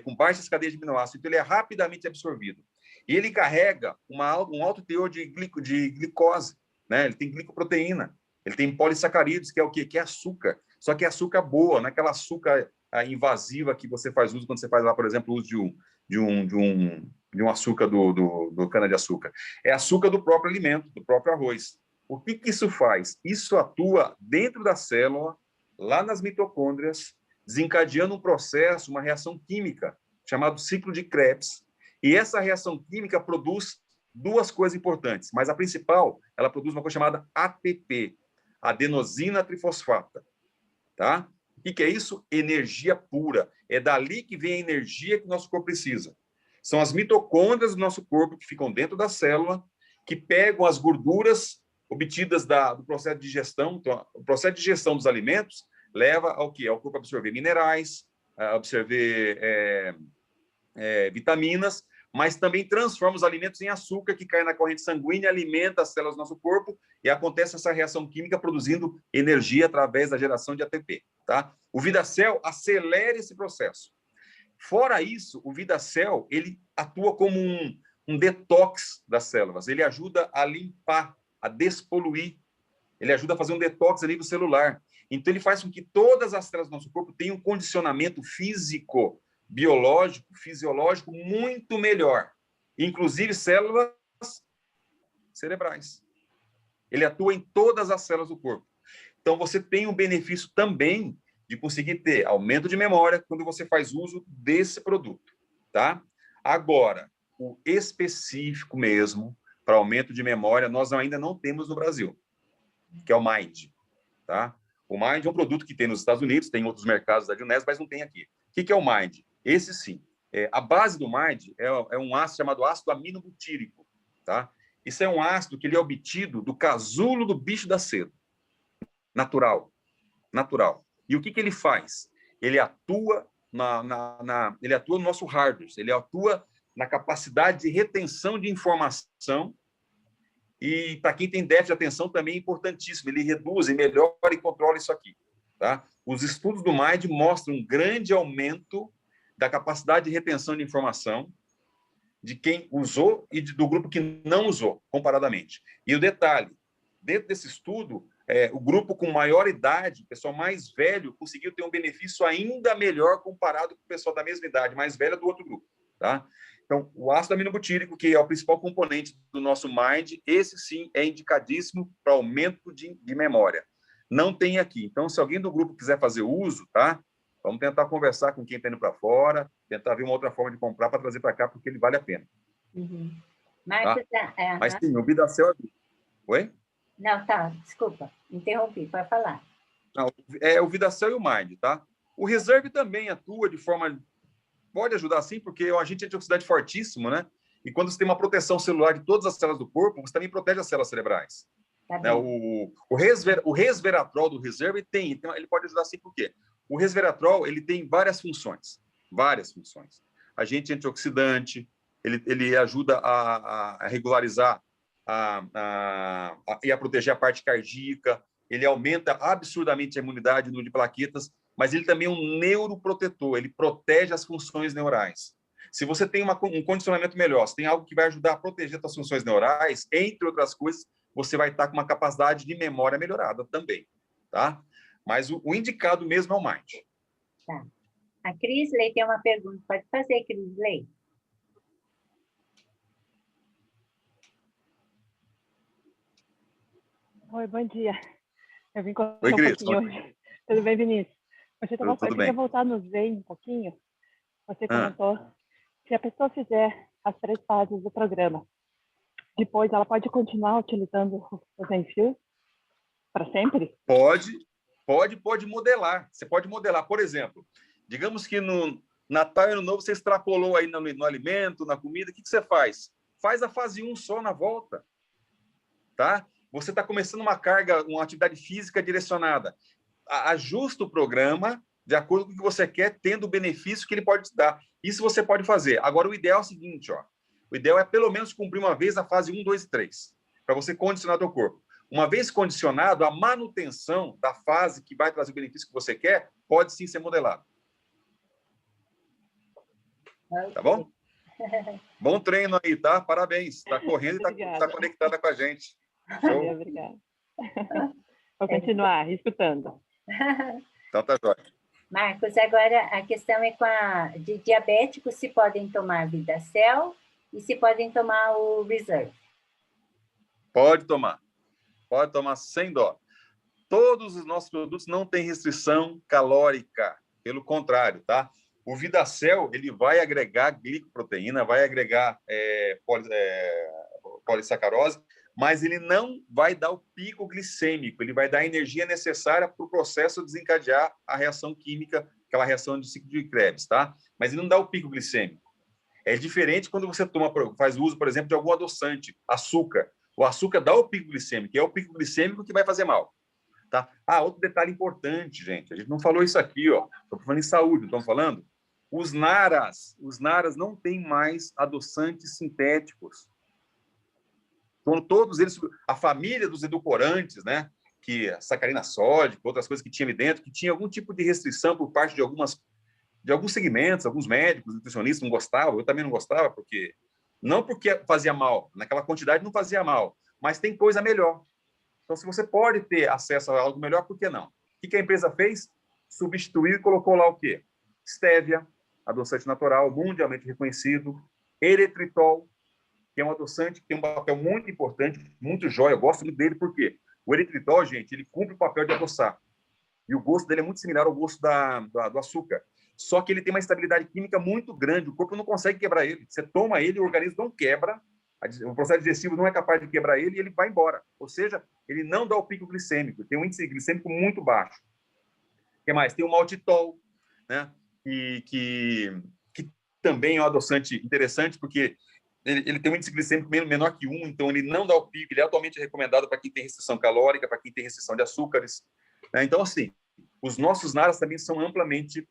com baixas cadeias de aminoácidos. Então, ele é rapidamente absorvido. E ele carrega um alto teor de glicose, né? Ele tem glicoproteína, ele tem polissacarídeos, que é o quê? Que é açúcar. Só que é açúcar boa, não é aquela açúcar invasiva que você faz uso quando você faz lá, por exemplo, o uso de um açúcar do cana-de-açúcar. É açúcar do próprio alimento, do próprio arroz. O que isso faz? Isso atua dentro da célula, lá nas mitocôndrias, desencadeando um processo, uma reação química, chamado ciclo de Krebs. E essa reação química produz duas coisas importantes, mas a principal, ela produz uma coisa chamada ATP, adenosina trifosfata. Tá? O que é isso? Energia pura. É dali que vem a energia que o nosso corpo precisa. São as mitocôndrias do nosso corpo que ficam dentro da célula, que pegam as gorduras obtidas do processo de digestão. Então, o processo de digestão dos alimentos leva ao quê? Ao corpo absorver minerais, absorver vitaminas, mas também transforma os alimentos em açúcar que cai na corrente sanguínea, alimenta as células do nosso corpo e acontece essa reação química produzindo energia através da geração de ATP. Tá? O Vidacel acelera esse processo. Fora isso, o Vidacel ele atua como um detox das células. Ele ajuda a limpar, a despoluir. Ele ajuda a fazer um detox a nível celular. Então, ele faz com que todas as células do nosso corpo tenham um condicionamento físico, biológico, fisiológico muito melhor. Inclusive células cerebrais. Ele atua em todas as células do corpo. Então, você tem um benefício também de conseguir ter aumento de memória quando você faz uso desse produto, tá? Agora, o específico mesmo para aumento de memória, nós ainda não temos no Brasil, que é o Mind, tá? O Mind é um produto que tem nos Estados Unidos, tem em outros mercados da Junés, mas não tem aqui. O que é o Mind? Esse sim. A base do Mind é um ácido chamado ácido aminobutírico, tá? Isso é um ácido que ele é obtido do casulo do bicho da seda. Natural. E o que ele faz? Ele atua ele atua no nosso hardware, ele atua na capacidade de retenção de informação e, para quem tem déficit de atenção, também é importantíssimo. Ele reduz e melhora e controla isso aqui. Tá? Os estudos do Mind mostram um grande aumento da capacidade de retenção de informação de quem usou e do grupo que não usou, comparadamente. E o detalhe, dentro desse estudo, o grupo com maior idade, o pessoal mais velho, conseguiu ter um benefício ainda melhor comparado com o pessoal da mesma idade, mais velha do outro grupo. Tá? Então, o ácido aminobutírico, que é o principal componente do nosso Mind, esse sim é indicadíssimo para aumento de memória. Não tem aqui. Então, se alguém do grupo quiser fazer uso, tá? Vamos tentar conversar com quem está indo para fora, tentar ver uma outra forma de comprar para trazer para cá, porque ele vale a pena. Uhum. Tá? Mas sim, o Vidacel... Oi? Não, tá, desculpa, interrompi, pode falar. Não, o Vidacel e o Mind, tá? O Reserve também atua de forma... Pode ajudar sim, porque é um agente antioxidante fortíssimo, né? E quando você tem uma proteção celular de todas as células do corpo, você também protege as células cerebrais. Tá né? O resveratrol do Reserve ele pode ajudar sim, por quê? O resveratrol, ele tem várias funções. Agente antioxidante, ele ajuda a regularizar e a proteger a parte cardíaca, ele aumenta absurdamente a imunidade no de plaquetas, mas ele também é um neuroprotetor, ele protege as funções neurais. Se você tem um condicionamento melhor, se tem algo que vai ajudar a proteger as funções neurais, entre outras coisas, você vai estar com uma capacidade de memória melhorada também, tá? Mas o indicado mesmo é o Mind. Tá. A Crisley tem uma pergunta. Pode fazer, Crisley. Oi, bom dia. Eu vim contar Oi, um Cris. pouquinho hoje. Tudo bem, Vinícius? Eu Tudo queria bem. voltar no Zen um pouquinho. Você comentou, se a pessoa fizer as 3 fases do programa, depois ela pode continuar utilizando o Zenfuse para sempre? Pode modelar. Você pode modelar. Por exemplo, digamos que no Natal e Ano Novo você extrapolou aí no alimento, na comida. O que você faz? Faz a fase 1 só na volta. Tá? Você está começando uma carga, uma atividade física direcionada. Ajusta o programa de acordo com o que você quer, tendo o benefício que ele pode te dar. Isso você pode fazer. Agora, o ideal é o seguinte, ó. O ideal é pelo menos cumprir uma vez a fase 1, 2 e 3, para você condicionar o teu corpo. Uma vez condicionado, a manutenção da fase que vai trazer o benefício que você quer, pode sim ser modelado. Tá bom? Bom treino aí, tá? Parabéns. Está correndo e está conectada com a gente. Show. Obrigada. Vou continuar escutando. Então tá jóia. Marcos, agora a questão é de diabéticos, se podem tomar Vidacel e se podem tomar o Reserve. Pode tomar sem dó. Todos os nossos produtos não têm restrição calórica, pelo contrário, tá? O Vidacel, ele vai agregar glicoproteína, vai agregar polissacarose, mas ele não vai dar o pico glicêmico, ele vai dar a energia necessária para o processo desencadear a reação química, aquela reação de ciclo de Krebs, tá? Mas ele não dá o pico glicêmico. É diferente quando você faz uso, por exemplo, de algum adoçante, açúcar. O açúcar dá o pico glicêmico, e é o pico glicêmico que vai fazer mal. Tá? Outro detalhe importante, gente, a gente não falou isso aqui, ó. Estou falando em saúde, não estamos falando? Os naras não têm mais adoçantes sintéticos. Então, todos eles, a família dos edulcorantes, né, que sacarina sódica, outras coisas que tinha ali dentro, que tinha algum tipo de restrição por parte de alguns segmentos, alguns médicos, nutricionistas não gostavam, eu também não gostava, não porque fazia mal, naquela quantidade não fazia mal, mas tem coisa melhor. Então, se você pode ter acesso a algo melhor, por que não? O que a empresa fez? Substituiu e colocou lá o quê? Stevia, adoçante natural, mundialmente reconhecido, eritritol, que é um adoçante que tem um papel muito importante, muito jóia, eu gosto muito dele, porque o eritritol, gente, ele cumpre o papel de adoçar. E o gosto dele é muito similar ao gosto do açúcar. Só que ele tem uma estabilidade química muito grande, o corpo não consegue quebrar ele. Você toma ele, o organismo não quebra, o processo digestivo não é capaz de quebrar ele e ele vai embora. Ou seja, ele não dá o pico glicêmico, tem um índice glicêmico muito baixo. O que mais? Tem o maltitol, né? que também é um adoçante interessante, porque ele tem um índice glicêmico menor que 1, então ele não dá o pico, ele é altamente recomendado para quem tem restrição calórica, para quem tem restrição de açúcares. Né? Então, assim, os nossos naras também são amplamente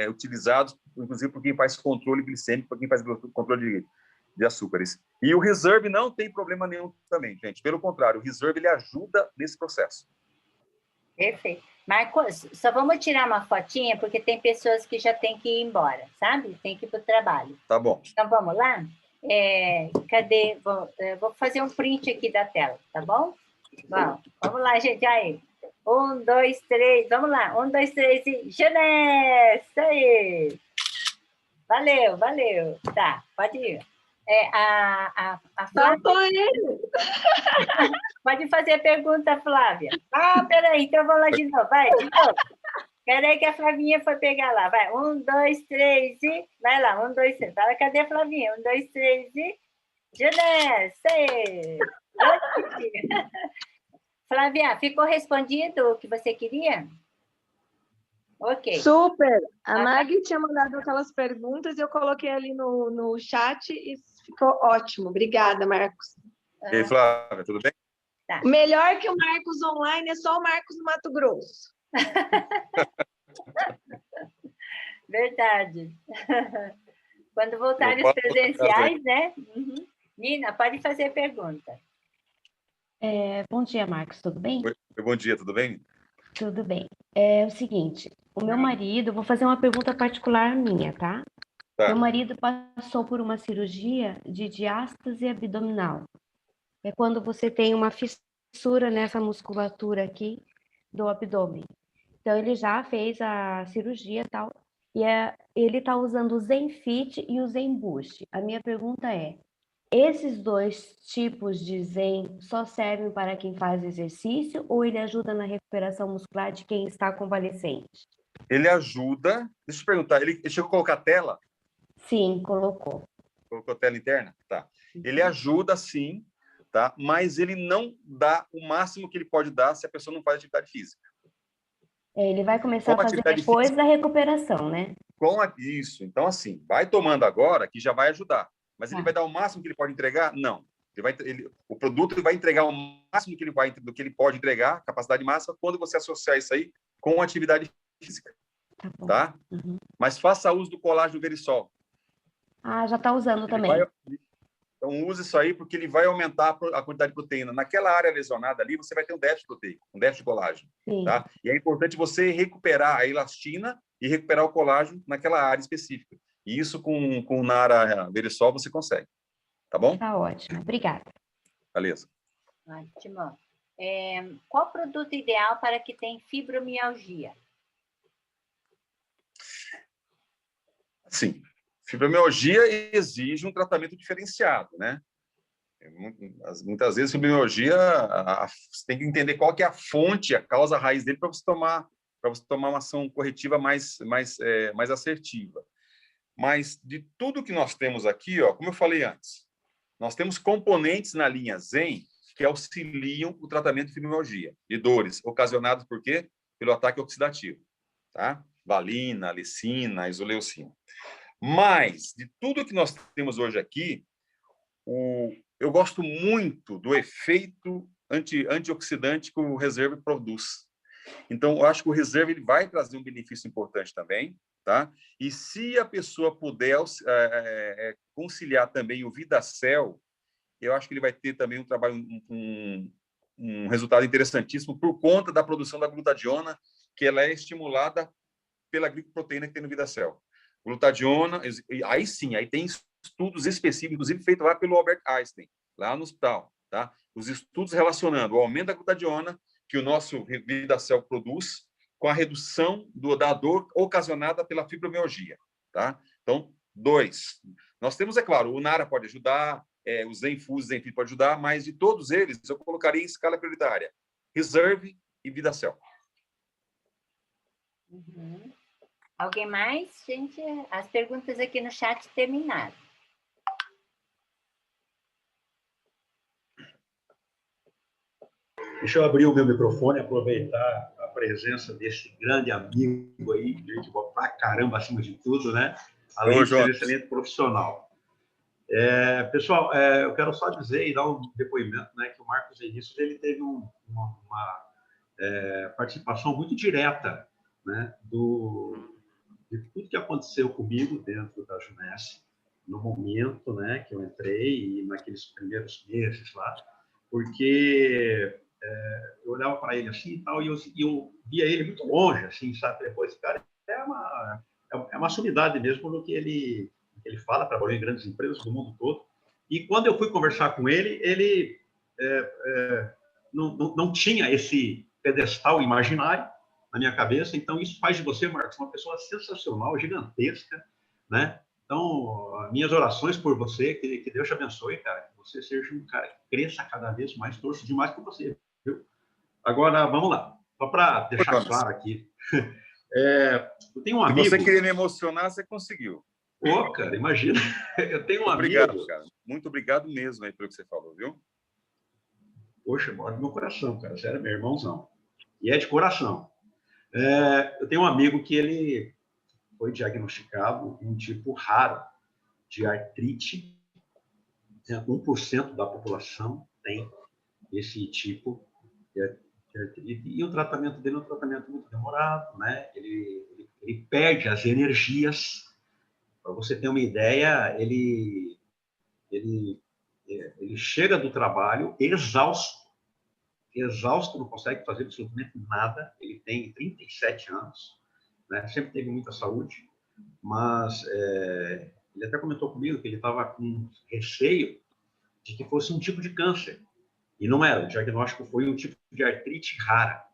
utilizados, inclusive por quem faz controle glicêmico, para quem faz controle de açúcares. E o Reserve não tem problema nenhum também, gente. Pelo contrário, o Reserve ele ajuda nesse processo. Perfeito. Marcos, só vamos tirar uma fotinha, porque tem pessoas que já têm que ir embora, sabe? Tem que ir para o trabalho. Tá bom. Então, vamos lá? Cadê? Vou fazer um print aqui da tela, tá bom? Bom, vamos lá, gente. Aí. 1, 2, 3. Vamos lá. 1, 2, 3 e... Janés! Isso aí! Valeu. Tá, pode ir. A Flávia... Pode fazer a pergunta, Flávia. Peraí, então vamos lá de novo. Vai, de novo. Peraí que a Flavinha foi pegar lá. Vai, 1, 2, 3 e... Vai lá, 1, 2, 3. Fala, cadê a Flavinha? 1, 2, 3 e... Janés! Flávia, ficou respondido o que você queria? Ok. Super! A Maggie tinha mandado aquelas perguntas e eu coloquei ali no chat e ficou ótimo. Obrigada, Marcos. E aí, Flávia, tudo bem? Tá. Melhor que o Marcos online é só o Marcos no Mato Grosso. Verdade. Quando voltarem os presenciais, né? Uhum. Nina, pode fazer a pergunta. Bom dia, Marcos, tudo bem? Bom dia, tudo bem? Tudo bem. É o seguinte, o meu marido, vou fazer uma pergunta particular minha, tá? Meu marido passou por uma cirurgia de diástase abdominal. É quando você tem uma fissura nessa musculatura aqui do abdômen. Então, ele já fez a cirurgia e tal, e ele está usando o Zenfit e o Zenboost. A minha pergunta é, esses dois tipos de Zen só servem para quem faz exercício ou ele ajuda na recuperação muscular de quem está convalescente? Ele ajuda... Deixa eu perguntar, ele chegou a colocar tela? Sim, colocou. Colocou tela interna? Tá. Ele ajuda, sim, tá? Mas ele não dá o máximo que ele pode dar se a pessoa não faz atividade física. Ele vai começar a Com fazer atividade depois física, da recuperação, né? isso. Então, assim, vai tomando agora, que já vai ajudar. Mas ele Tá. vai dar o máximo que ele pode entregar? Não. O produto ele vai entregar o máximo do que ele pode entregar, capacidade máxima, quando você associar isso aí com atividade física. Tá bom. Tá? Uhum. Mas faça uso do colágeno Verisol. Ah, já está usando Ele também. Então, use isso aí, porque ele vai aumentar a quantidade de proteína. Naquela área lesionada ali, você vai ter um déficit proteico, um déficit de colágeno. Sim. Tá? E é importante você recuperar a elastina e recuperar o colágeno naquela área específica. E isso com o Nara Verisol você consegue. Tá bom? Tá ótimo. Obrigada. Beleza. Ótimo. Qual o produto ideal para quem tem fibromialgia? Sim. Fibromialgia exige um tratamento diferenciado, né? Muitas vezes, fibromialgia, você tem que entender qual que é a fonte, a causa a raiz dele para você tomar uma ação corretiva mais assertiva. Mas de tudo que nós temos aqui, ó, como eu falei antes, nós temos componentes na linha Zen que auxiliam o tratamento de fibromialgia, de dores ocasionadas por quê? Pelo ataque oxidativo, tá? Valina, alicina, isoleucina. Mas, de tudo que nós temos hoje aqui, eu gosto muito do efeito antioxidante que o Reserve produz. Então, eu acho que o Reserve ele vai trazer um benefício importante também, tá? E se a pessoa puder conciliar também o VidaCell, eu acho que ele vai ter também um trabalho, um resultado interessantíssimo por conta da produção da glutationa, que ela é estimulada pela glicoproteína que tem no VidaCell. Glutationa, aí sim, aí tem estudos específicos, inclusive feitos lá pelo Albert Einstein, lá no hospital, tá? Os estudos relacionando o aumento da glutationa que o nosso VidaCell produz com a redução da dor ocasionada pela fibromialgia, tá? Então, 2. Nós temos, é claro, o Nara pode ajudar, o Zenfuse, o Zenfit pode ajudar, mas de todos eles, eu colocaria em escala prioritária Reserve e VidaCell. Uhum. Alguém mais? Gente, as perguntas aqui no chat terminaram. Deixa eu abrir o meu microfone, aproveitar a presença desse grande amigo aí, gente boa pra caramba acima de tudo, né? Além de ser um excelente profissional. Pessoal, eu quero só dizer e dar um depoimento, né, que o Marcos Vinícius ele teve uma participação muito direta, né, de tudo que aconteceu comigo dentro da Junesse, no momento, né, que eu entrei e naqueles primeiros meses lá, porque eu olhava para ele assim e tal, e eu via ele muito longe, assim, sabe? Depois, esse cara é uma sumidade mesmo no que ele fala, trabalhou em grandes empresas do mundo todo. E quando eu fui conversar com ele, ele não tinha esse pedestal imaginário na minha cabeça, então isso faz de você, Marcos, uma pessoa sensacional, gigantesca, né? Então, minhas orações por você, que Deus te abençoe, cara, que você seja um cara que cresça cada vez mais, torço demais por você, viu? Agora, vamos lá, só para deixar claro aqui, eu tenho um amigo... Se você queria me emocionar, você conseguiu. Pô, cara, imagina, eu tenho um obrigado, amigo... cara, muito obrigado mesmo aí pelo que você falou, viu? Poxa, mora no meu coração, cara, sério, meu irmãozão, e é de coração. Eu tenho um amigo que ele foi diagnosticado um tipo raro de artrite. 1% da população tem esse tipo de artrite. E o tratamento dele é um tratamento muito demorado, né? Ele perde as energias. Para você ter uma ideia, ele chega do trabalho exausto, não consegue fazer absolutamente nada. Ele tem 37 anos, né? Sempre teve muita saúde, mas ele até comentou comigo que ele estava com receio de que fosse um tipo de câncer, e não era. O diagnóstico foi um tipo de artrite rara,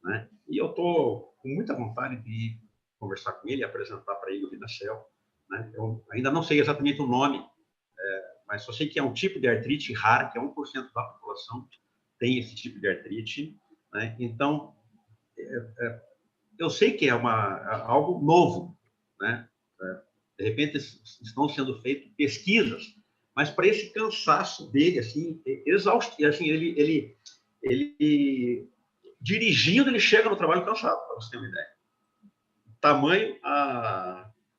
né? E eu estou com muita vontade de conversar com ele e apresentar para ele o VidaCell, né? Eu ainda não sei exatamente o nome, mas só sei que é um tipo de artrite rara, que é 1% da população tem esse tipo de artrite, né? Então, eu sei que é algo novo, né? De repente, estão sendo feitas pesquisas, mas para esse cansaço dele, assim, exausto, assim, ele dirigindo, ele chega no trabalho cansado, para você ter uma ideia. Tamanho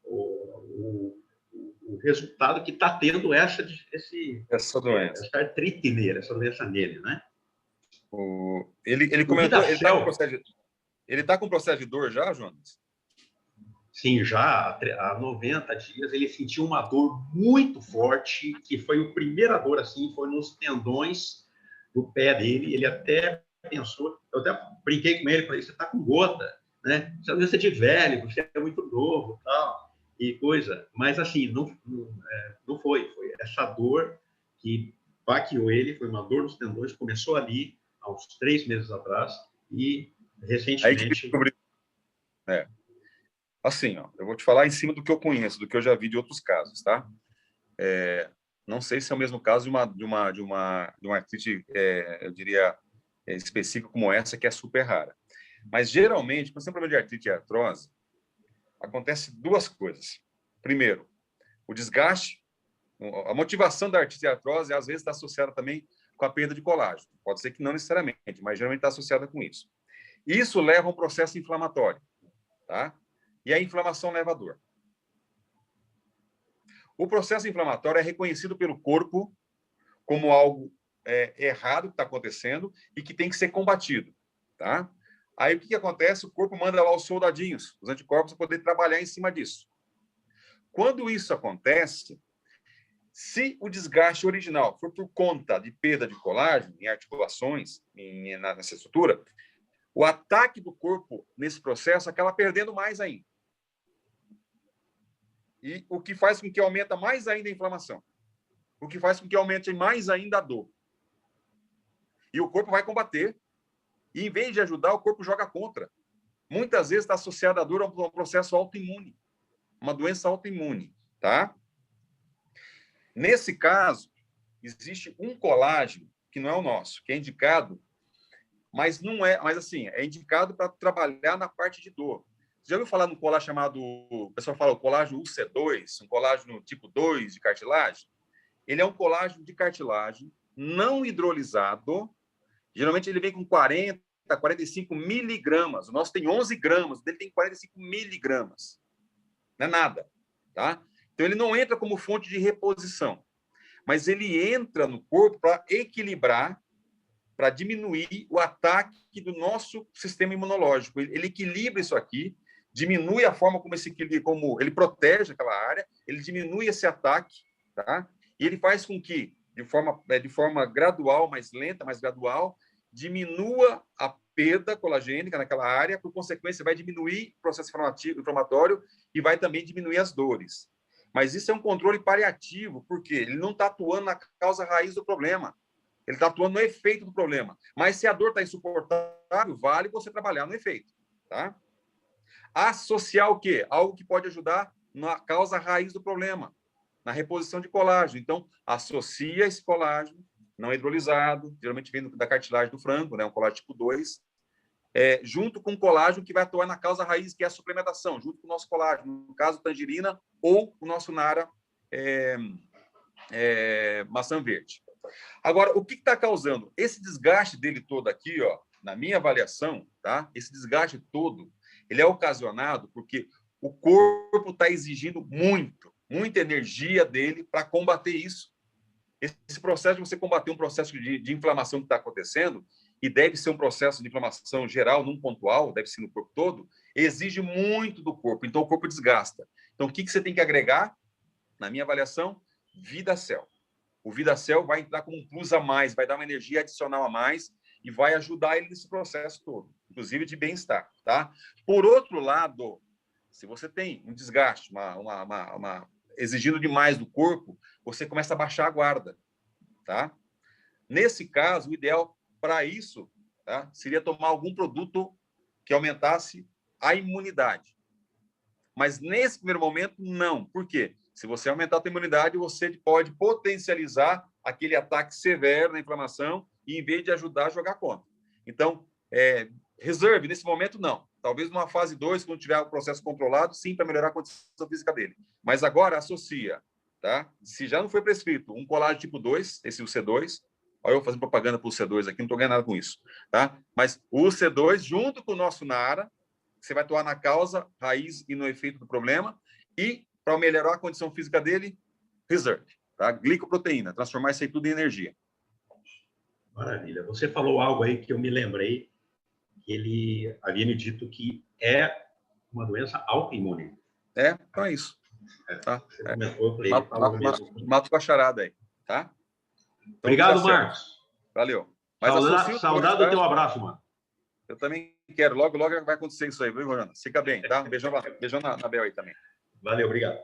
o resultado que está tendo essa doença, essa artrite nele, essa doença nele, né? Ele comentou, ele está com processo de dor já, Jonas? Sim, já há 90 dias ele sentiu uma dor muito forte, que foi a primeira dor, assim, foi nos tendões do pé dele. Ele até pensou, eu até brinquei com ele, falei, você está com gota, né? Você é doença de velho, você é muito novo, tal, e coisa. Mas, assim, não foi essa dor que baqueou ele, foi uma dor nos tendões, começou ali, há uns 3 meses atrás, e recentemente... Assim, ó, eu vou te falar em cima do que eu conheço, do que eu já vi de outros casos, tá? Não sei se é o mesmo caso de uma artrite, eu diria, específica como essa, que é super rara. Mas, geralmente, quando você tem problema de artrite e artrose, acontece 2 coisas. Primeiro, o desgaste, a motivação da artrite e artrose, às vezes, está associada também com a perda de colágeno. Pode ser que não necessariamente, mas geralmente está associada com isso. Isso leva a um processo inflamatório, tá? E a inflamação leva a dor. O processo inflamatório é reconhecido pelo corpo como algo errado que está acontecendo e que tem que ser combatido, tá? Aí o que acontece? O corpo manda lá os soldadinhos, os anticorpos, para poder trabalhar em cima disso. Quando isso acontece, se o desgaste original for por conta de perda de colágeno em articulações, nessa estrutura, o ataque do corpo nesse processo acaba perdendo mais ainda. E o que faz com que aumenta mais ainda a inflamação. O que faz com que aumente mais ainda a dor. E o corpo vai combater. E, em vez de ajudar, o corpo joga contra. Muitas vezes está associada a dor a um processo autoimune. Uma doença autoimune, tá? Nesse caso, existe um colágeno, que não é o nosso, que é indicado, mas não é, mas assim, é indicado para trabalhar na parte de dor. Você já ouviu falar num colágeno chamado, o pessoal fala o colágeno UC2, um colágeno tipo 2 de cartilagem? Ele é um colágeno de cartilagem não hidrolisado. Geralmente ele vem com 40, 45 miligramas. O nosso tem 11 gramas, o dele tem 45 miligramas. Não é nada, tá? Então ele não entra como fonte de reposição, mas ele entra no corpo para equilibrar, para diminuir o ataque do nosso sistema imunológico. Ele equilibra isso aqui, diminui a forma como ele protege aquela área, ele diminui esse ataque, tá? E ele faz com que, de forma gradual, mais lenta, mais gradual, diminua a perda colagênica naquela área, por consequência, vai diminuir o processo inflamatório e vai também diminuir as dores. Mas isso é um controle paliativo, porque ele não está atuando na causa raiz do problema. Ele está atuando no efeito do problema. Mas se a dor está insuportável, vale você trabalhar no efeito, tá? Associar o quê? Algo que pode ajudar na causa raiz do problema, na reposição de colágeno. Então, associa esse colágeno não hidrolisado, geralmente vem da cartilagem do frango, né, um colágeno tipo 2, junto com o colágeno que vai atuar na causa raiz, que é a suplementação, junto com o nosso colágeno, no caso, tangerina ou o nosso nara maçã verde. Agora, o que está causando? Esse desgaste dele todo aqui, ó, na minha avaliação, tá? Esse desgaste todo, ele é ocasionado porque o corpo está exigindo muita energia dele para combater isso. Esse processo de você combater um processo de inflamação que está acontecendo, e deve ser um processo de inflamação geral, não pontual, deve ser no corpo todo, exige muito do corpo, então o corpo desgasta. Então, o que você tem que agregar? Na minha avaliação, VidaCell. O VidaCell vai entrar como um plus a mais, vai dar uma energia adicional a mais e vai ajudar ele nesse processo todo, inclusive de bem-estar, tá? Por outro lado, se você tem um desgaste, exigindo demais do corpo, você começa a baixar a guarda, tá? Nesse caso, o ideal para isso, tá, seria tomar algum produto que aumentasse a imunidade. Mas nesse primeiro momento, não. Por quê? Se você aumentar a sua imunidade, você pode potencializar aquele ataque severo na inflamação e, em vez de ajudar, a jogar contra. Então, reserve, nesse momento, não. Talvez numa fase 2, quando tiver o processo controlado, sim, para melhorar a condição física dele. Mas agora, associa, tá? Se já não foi prescrito um colágeno tipo 2, esse C2, olha eu fazendo propaganda para o C2 aqui, não estou ganhando nada com isso, tá? Mas o C2, junto com o nosso Nara, você vai atuar na causa, raiz e no efeito do problema, e, para melhorar a condição física dele, reserve, tá? Glicoproteína, transformar isso aí tudo em energia. Maravilha. Você falou algo aí que eu me lembrei, que ele havia me dito que é uma doença autoimune. Então é isso. Tá? Você comentou, eu falei, falou mesmo. Mato com a charada aí, tá? Então, obrigado, Marcos. Valeu. Mas saudade do teu abraço, mano. Eu também quero. Logo vai acontecer isso aí, viu, Rona? Fica bem, tá? Um beijão na Bel aí também. Valeu, obrigado.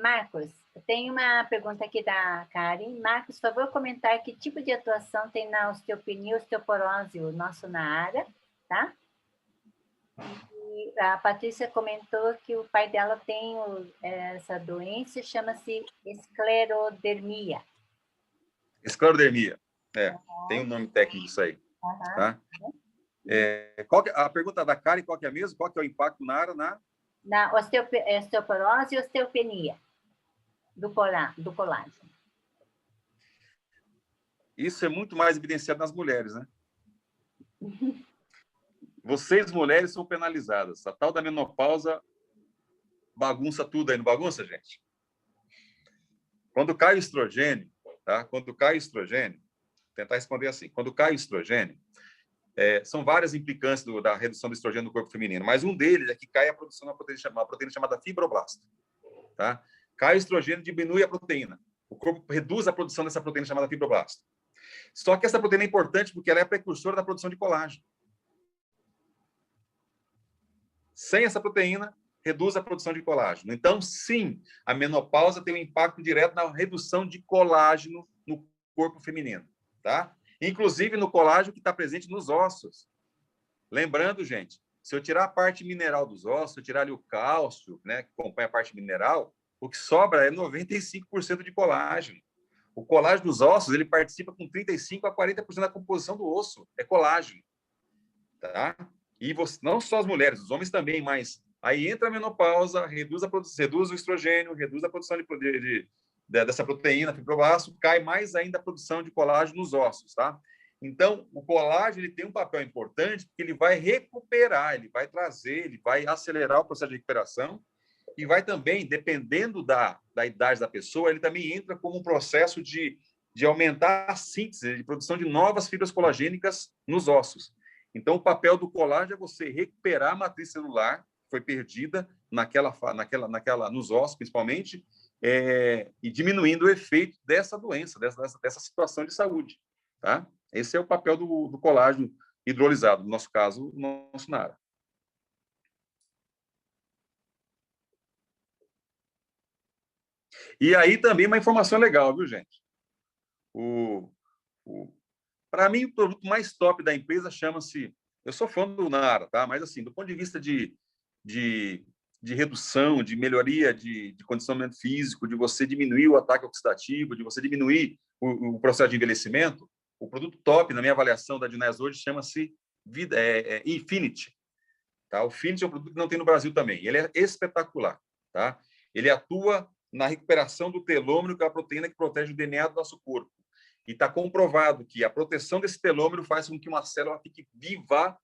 Marcos, tem uma pergunta aqui da Karen. Marcos, por favor, comentar que tipo de atuação tem na osteopenia e osteoporose, o nosso Nara, tá? E a Patrícia comentou que o pai dela tem essa doença, chama-se esclerodermia. Esclerodermia, tem um nome técnico disso aí. Tá? A pergunta da Karen, qual que é mesmo? Qual que é o impacto na osteoporose e osteopenia do colágeno. Isso é muito mais evidenciado nas mulheres, né? Vocês, mulheres, são penalizadas. A tal da menopausa bagunça tudo aí, não bagunça, gente? Quando cai o estrogênio, tá? Quando cai o estrogênio, tentar responder assim, quando cai o estrogênio, são várias implicâncias da redução do estrogênio no corpo feminino, mas um deles é que cai a produção de uma proteína chamada fibroblasta. Tá? Cai o estrogênio, diminui a proteína. O corpo reduz a produção dessa proteína chamada fibroblasta. Só que essa proteína é importante porque ela é a precursora da produção de colágeno. Sem essa proteína, reduz a produção de colágeno. Então, sim, a menopausa tem um impacto direto na redução de colágeno no corpo feminino. Tá? Inclusive no colágeno que está presente nos ossos. Lembrando, gente, se eu tirar a parte mineral dos ossos, se eu tirar ali o cálcio, né, que acompanha a parte mineral, o que sobra é 95% de colágeno. O colágeno dos ossos, ele participa com 35% a 40% da composição do osso. É colágeno. Tá? E não só as mulheres, os homens também, mas aí entra a menopausa, reduz o estrogênio, reduz a produção dessa proteína, fibroblasto, cai mais ainda a produção de colágeno nos ossos, tá? Então, o colágeno ele tem um papel importante porque ele vai recuperar, ele vai trazer, ele vai acelerar o processo de recuperação e vai também, dependendo da idade da pessoa, ele também entra como um processo de aumentar a síntese, de produção de novas fibras colagênicas nos ossos. Então, o papel do colágeno é você recuperar a matriz celular que foi perdida nos ossos, principalmente, e diminuindo o efeito dessa doença, dessa situação de saúde. Tá? Esse é o papel do colágeno hidrolisado, no nosso caso, o nosso Nara. E aí também uma informação legal, viu, gente? Para mim, o produto mais top da empresa chama-se... Eu sou fã do Nara, tá? Mas, assim, do ponto de vista de redução, de melhoria de condicionamento físico, de você diminuir o ataque oxidativo, de você diminuir o processo de envelhecimento, o produto top, na minha avaliação da Dinés hoje, chama-se Infinity. Tá? O Infinity é um produto que não tem no Brasil também. Ele é espetacular. Tá? Ele atua na recuperação do telômero, que é a proteína que protege o DNA do nosso corpo. E está comprovado que a proteção desse telômero faz com que uma célula fique viva,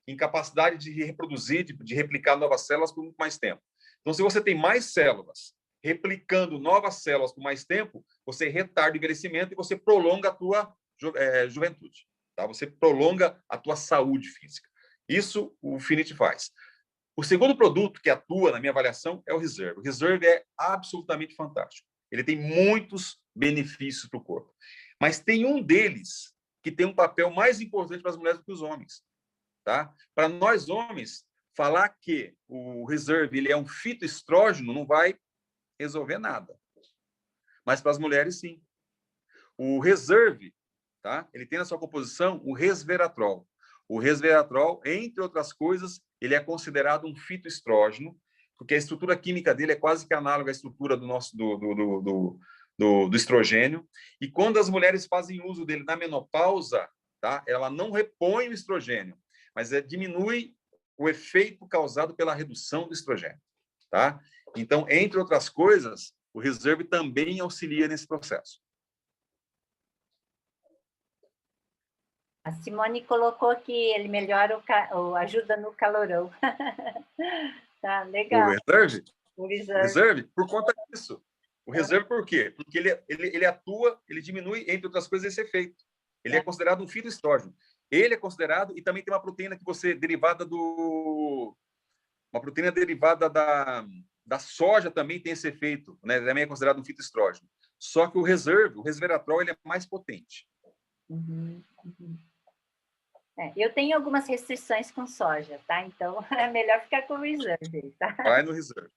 em capacidade de reproduzir, de replicar novas células por muito mais tempo. Então, se você tem mais células replicando novas células por mais tempo, você retarda o envelhecimento e você prolonga a tua juventude. Tá? Você prolonga a tua saúde física. Isso o Infinity faz. O segundo produto que atua, na minha avaliação, é o Reserve. O Reserve é absolutamente fantástico. Ele tem muitos benefícios para o corpo. Mas tem um deles que tem um papel mais importante para as mulheres do que os homens. Tá? Para nós homens, falar que o Reserve ele é um fitoestrógeno não vai resolver nada. Mas para as mulheres, sim. O Reserve, tá? Ele tem na sua composição o resveratrol. O resveratrol, entre outras coisas, ele é considerado um fitoestrógeno, porque a estrutura química dele é quase que análoga à estrutura do nosso do estrogênio. E quando as mulheres fazem uso dele na menopausa, tá? Ela não repõe o estrogênio, mas diminui o efeito causado pela redução do estrogênio, tá? Então, entre outras coisas, o Reserve também auxilia nesse processo. A Simone colocou que ele melhora ajuda no calorão. Tá, legal. O Reserve? O Reserve, por conta disso. O Reserve por quê? Porque ele atua, ele diminui, entre outras coisas, esse efeito. Ele é considerado um fitoestrógeno. Ele é considerado, e também tem uma proteína que uma proteína derivada da soja também tem esse efeito, né? Também é considerado um fitoestrógeno. Só que o resveratrol, ele é mais potente. Uhum. Eu tenho algumas restrições com soja, tá? Então, é melhor ficar com o Reserve, tá? Vai no Reserve.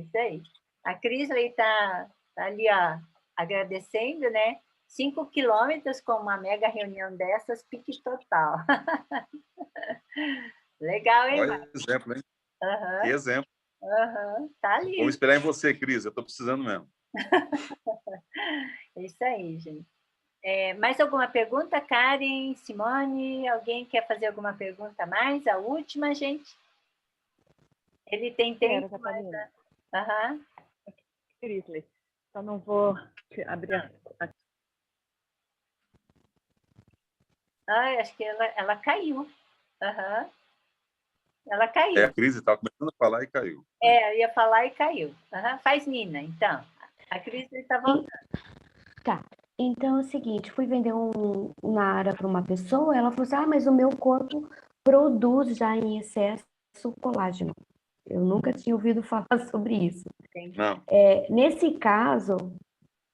Isso aí. A Crisley tá ali, ó, agradecendo, né? 5 quilômetros com uma mega reunião dessas, pique total. Legal, hein, Olha que exemplo, hein? Uhum. Que exemplo. Uhum. Tá ali. Vamos esperar em você, Cris. Eu estou precisando mesmo. É isso aí, gente. Mais alguma pergunta, Karen, Simone? Alguém quer fazer alguma pergunta a mais? A última, gente? Ele tem tempo, mas... Uhum. Crisley, só não vou abrir a... Acho que ela caiu. Uhum. Ela caiu. A Cris estava começando a falar e caiu. Eu ia falar e caiu. Uhum. Faz Nina, então. A Cris está voltando. Tá. Então é o seguinte, fui vender uma área para uma pessoa, ela falou assim, mas o meu corpo produz já em excesso colágeno. Eu nunca tinha ouvido falar sobre isso. Não. Nesse caso,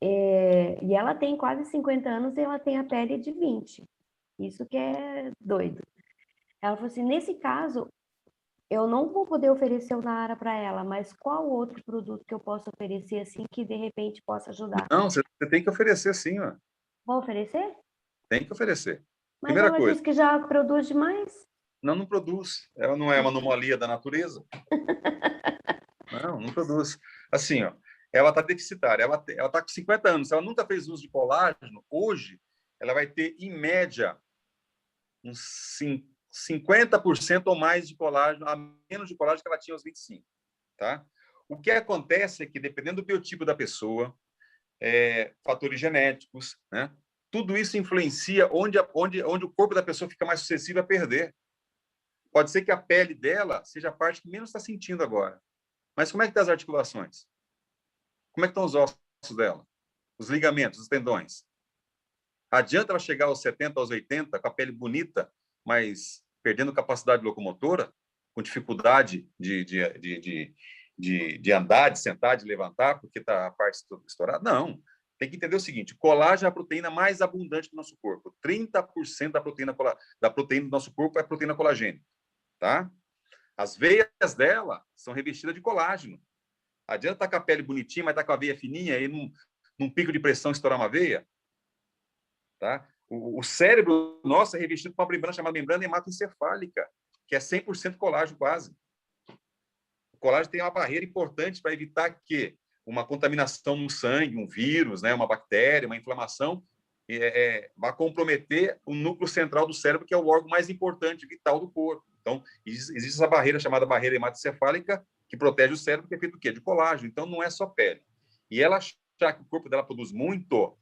e ela tem quase 50 anos e ela tem a pele de 20. Isso que é doido. Ela falou assim, nesse caso, eu não vou poder oferecer o Nara para ela, mas qual outro produto que eu posso oferecer assim que de repente possa ajudar? Não, você tem que oferecer sim, ó. Vou oferecer? Tem que oferecer. Mas Primeira ela coisa. disse que já produz demais. Não produz. Ela não é uma anomalia da natureza. Não produz. Assim, ó, ela está deficitária. Ela está com 50 anos. Se ela nunca fez uso de colágeno, hoje ela vai ter, em média, uns 50% ou mais de colágeno, a menos de colágeno que ela tinha aos 25. Tá? O que acontece é que, dependendo do biotipo da pessoa, fatores genéticos, né? Tudo isso influencia onde o corpo da pessoa fica mais suscetível a perder. Pode ser que a pele dela seja a parte que menos está sentindo agora. Mas como é que estão as articulações? Como é que estão os ossos dela? Os ligamentos, os tendões? Adianta ela chegar aos 70, aos 80, com a pele bonita, mas perdendo capacidade locomotora, com dificuldade de andar, de sentar, de levantar, porque está a parte estourada? Não. Tem que entender o seguinte, colágeno é a proteína mais abundante do nosso corpo. 30% da proteína do nosso corpo é proteína colagênica. Tá? As veias dela são revestidas de colágeno. Adianta estar com a pele bonitinha, mas estar com a veia fininha e num pico de pressão estourar uma veia? Tá? O cérebro nosso é revestido por uma membrana chamada membrana hematoencefálica, que é 100% colágeno quase. O colágeno tem uma barreira importante para evitar que uma contaminação no sangue, um vírus, né, uma bactéria, uma inflamação, vai comprometer o núcleo central do cérebro, que é o órgão mais importante, vital do corpo. Então, existe essa barreira chamada barreira hematoencefálica, que protege o cérebro, que é feito do quê? De colágeno. Então, não é só pele. E ela achar que o corpo dela produz muito,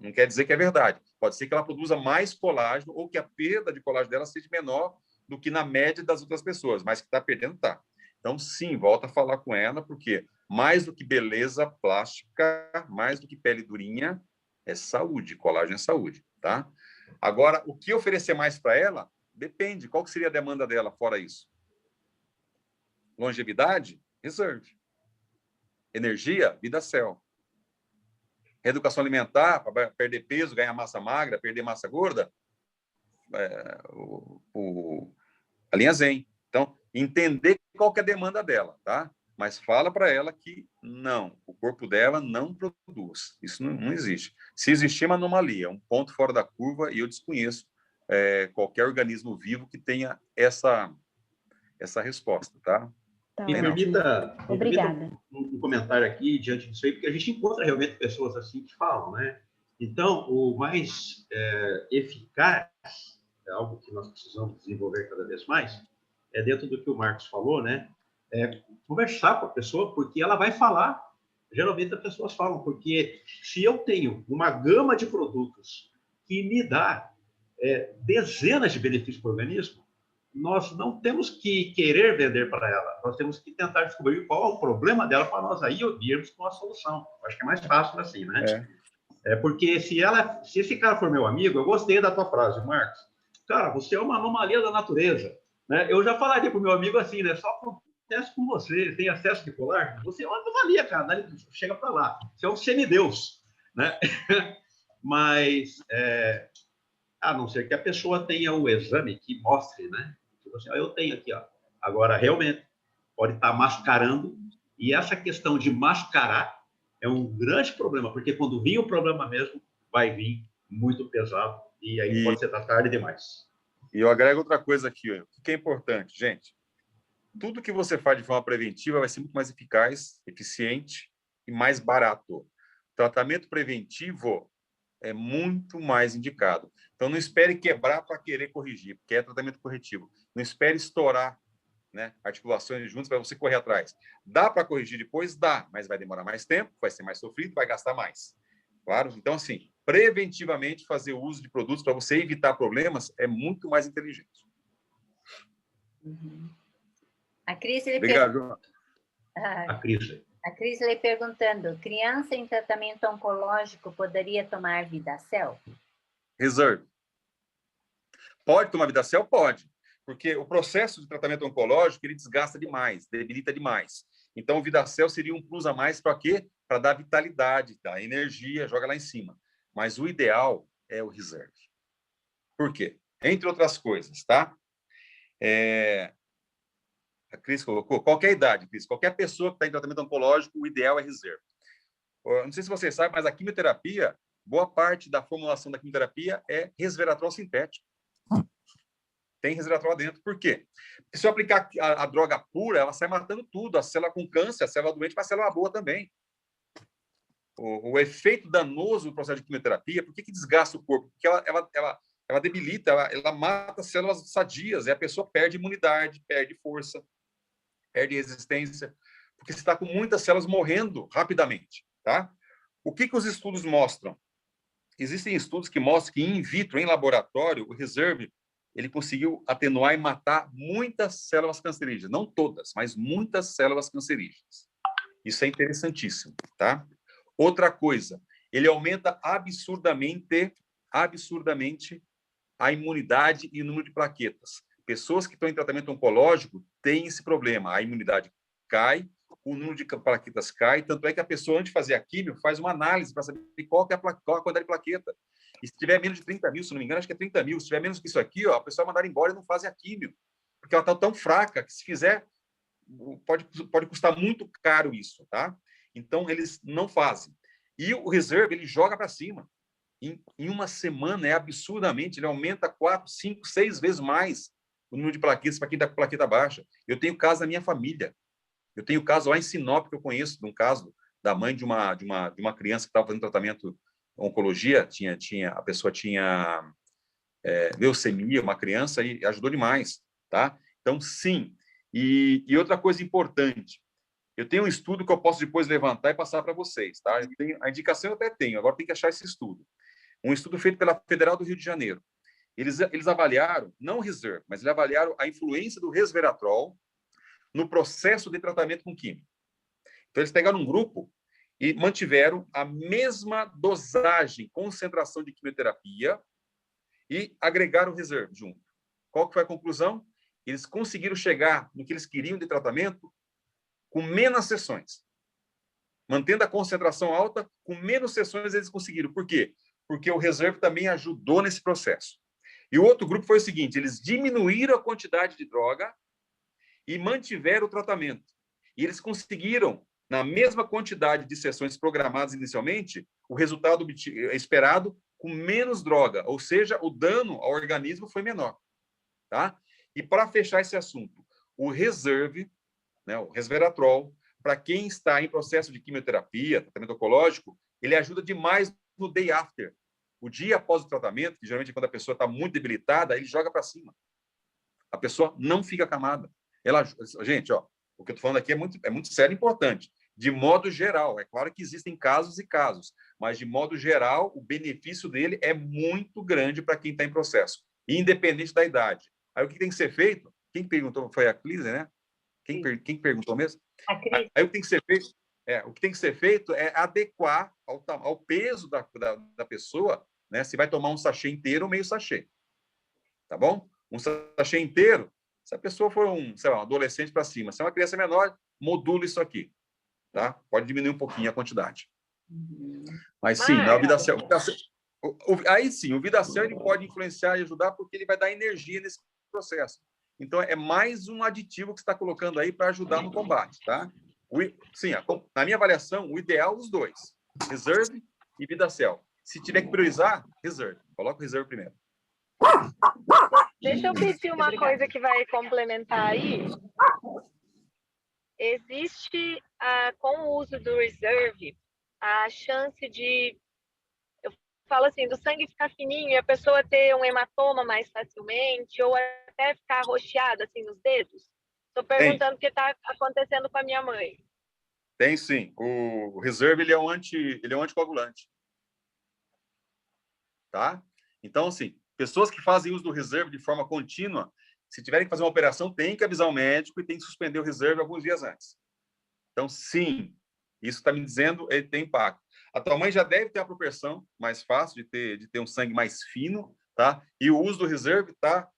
não quer dizer que é verdade. Pode ser que ela produza mais colágeno ou que a perda de colágeno dela seja menor do que na média das outras pessoas, mas que está perdendo, está. Então, sim, volta a falar com ela, porque mais do que beleza plástica, mais do que pele durinha, é saúde. Colágeno é saúde, tá? Agora, o que oferecer mais para ela, depende. Qual que seria a demanda dela fora isso? Longevidade? Reserve. Energia? Vidacel. Reeducação alimentar, para perder peso, ganhar massa magra, perder massa gorda? A linha Zen. Então, entender qual que é a demanda dela, tá? Mas fala para ela que não, o corpo dela não produz. Isso não existe. Se existir uma anomalia, um ponto fora da curva, e eu desconheço qualquer organismo vivo que tenha essa resposta, tá? Me permita um comentário aqui diante disso aí, porque a gente encontra realmente pessoas assim que falam, né? Então, o mais eficaz, é algo que nós precisamos desenvolver cada vez mais, é dentro do que o Marcos falou, né? Conversar com a pessoa, porque ela vai falar. Geralmente as pessoas falam, porque se eu tenho uma gama de produtos que me dá dezenas de benefícios para o organismo, nós não temos que querer vender para ela, nós temos que tentar descobrir qual é o problema dela para nós aí virmos com a solução. Acho que é mais fácil assim, né? Porque se esse cara for meu amigo, eu gostei da tua frase, Marcos. Cara, você é uma anomalia da natureza, né? Eu já falaria para o meu amigo assim, né? Só acontece com você, tem acesso bipolar, você é uma anomalia, cara, chega para lá. Você é um semideus, né? Mas, a não ser que a pessoa tenha o exame que mostre, né? Tipo assim, eu tenho aqui, ó. Agora, realmente, pode estar mascarando, e essa questão de mascarar é um grande problema, porque quando vir o problema mesmo, vai vir muito pesado, e aí pode ser tarde demais. E eu agrego outra coisa aqui, ó, que é importante, gente. Tudo que você faz de forma preventiva vai ser muito mais eficaz, eficiente e mais barato. Tratamento preventivo é muito mais indicado. Então, não espere quebrar para querer corrigir, porque é tratamento corretivo. Não espere estourar, né, articulações juntas para você correr atrás. Dá para corrigir depois? Dá, mas vai demorar mais tempo, vai ser mais sofrido, vai gastar mais. Claro? Então, assim, preventivamente fazer uso de produtos para você evitar problemas é muito mais inteligente. Uhum. A Cris, A Cris lhe perguntando, criança em tratamento oncológico poderia tomar Vidacel? Reserve. Pode tomar Vidacel? Pode. Porque o processo de tratamento oncológico, ele desgasta demais, debilita demais. Então, o Vidacel seria um plus a mais para quê? Para dar vitalidade, dar energia, joga lá em cima. Mas o ideal é o Reserve. Por quê? Entre outras coisas, tá? A Cris colocou, qualquer idade, Cris, qualquer pessoa que está em tratamento oncológico, o ideal é Reserve. Não sei se vocês sabem, mas a quimioterapia, boa parte da formulação da quimioterapia é resveratrol sintético. Tem resveratrol dentro. Por quê? Porque se eu aplicar a droga pura, ela sai matando tudo. A célula com câncer, a célula doente, mas a célula boa também. O efeito danoso do processo de quimioterapia, por que desgasta o corpo? Porque ela debilita, ela mata células sadias, e a pessoa perde imunidade, perde força, perde resistência, porque você está com muitas células morrendo rapidamente, tá? O que os estudos mostram? Existem estudos que mostram que in vitro, em laboratório, o Reserve, ele conseguiu atenuar e matar muitas células cancerígenas, não todas, mas muitas células cancerígenas. Isso é interessantíssimo, tá? Outra coisa, ele aumenta absurdamente a imunidade e o número de plaquetas. Pessoas que estão em tratamento oncológico têm esse problema. A imunidade cai, o número de plaquetas cai, tanto é que a pessoa, antes de fazer a químio, faz uma análise para saber qual é a quantidade de plaqueta. E se tiver menos de 30 mil, se não me engano, acho que é 30 mil. Se tiver menos que isso aqui, a pessoa vai mandar embora e não faz a químio. Porque ela está tão fraca que, se fizer, pode custar muito caro isso, tá? Então, eles não fazem. E o Reserve, ele joga para cima. Em uma semana, absurdamente, ele aumenta 4, 5, 6 vezes mais o número de plaquetas para quem está com plaqueta baixa. Eu tenho caso da minha família. Eu tenho caso lá em Sinop, que eu conheço, de um caso da mãe de uma criança que estava fazendo tratamento oncologia, a pessoa tinha leucemia, uma criança, e ajudou demais, tá? Então, sim. E outra coisa importante, eu tenho um estudo que eu posso depois levantar e passar para vocês, tá? A indicação eu até tenho, agora tem que achar esse estudo. Um estudo feito pela Federal do Rio de Janeiro. Eles avaliaram, não o Reserve, mas eles avaliaram a influência do resveratrol no processo de tratamento com químio. Então, eles pegaram um grupo e mantiveram a mesma dosagem, concentração de quimioterapia e agregaram o Reserve junto. Qual que foi a conclusão? Eles conseguiram chegar no que eles queriam de tratamento com menos sessões. Mantendo a concentração alta, com menos sessões eles conseguiram. Por quê? Porque o Reserve também ajudou nesse processo. E o outro grupo foi o seguinte, eles diminuíram a quantidade de droga e mantiveram o tratamento. E eles conseguiram, na mesma quantidade de sessões programadas inicialmente, o resultado esperado com menos droga, ou seja, o dano ao organismo foi menor, tá? E para fechar esse assunto, o Reserve, né, o resveratrol, para quem está em processo de quimioterapia, tratamento oncológico, ele ajuda demais no day after. O dia após o tratamento, que geralmente é quando a pessoa está muito debilitada, ele joga para cima. A pessoa não fica acamada. Gente, ó, o que eu estou falando aqui é muito sério e importante. De modo geral, é claro que existem casos e casos, mas de modo geral, o benefício dele é muito grande para quem está em processo, independente da idade. Aí o que tem que ser feito? Quem perguntou foi a Clísia, né? Quem perguntou mesmo? Aí o que tem que ser feito? O que tem que ser feito é adequar ao peso da pessoa, né? Se vai tomar um sachê inteiro ou meio sachê. Tá bom? Um sachê inteiro, se a pessoa for sei lá, um adolescente para cima, se é uma criança menor, modula isso aqui. Tá? Pode diminuir um pouquinho a quantidade. Mas sim, na VidaCell, aí sim, o VidaCell ele pode influenciar e ajudar porque ele vai dar energia nesse processo. Então, é mais um aditivo que você está colocando aí para ajudar no combate, tá? Sim, na minha avaliação, o ideal dos dois, Reserve e VidaCell. Se tiver que priorizar, Reserve. Coloca o Reserve primeiro. Deixa eu pedir uma coisa que vai complementar aí. Existe, com o uso do Reserve, a chance de, eu falo assim, do sangue ficar fininho e a pessoa ter um hematoma mais facilmente, ou até ficar arroxeada assim nos dedos? Estou perguntando porque está acontecendo com a minha mãe. Tem sim. O Reserve ele é um anticoagulante. Tá? Então, assim, pessoas que fazem uso do Reserve de forma contínua, se tiverem que fazer uma operação, tem que avisar o médico e tem que suspender o Reserve alguns dias antes. Então, sim, isso está me dizendo, ele tem impacto. A tua mãe já deve ter a propensão mais fácil de ter um sangue mais fino, tá? E o uso do Reserve está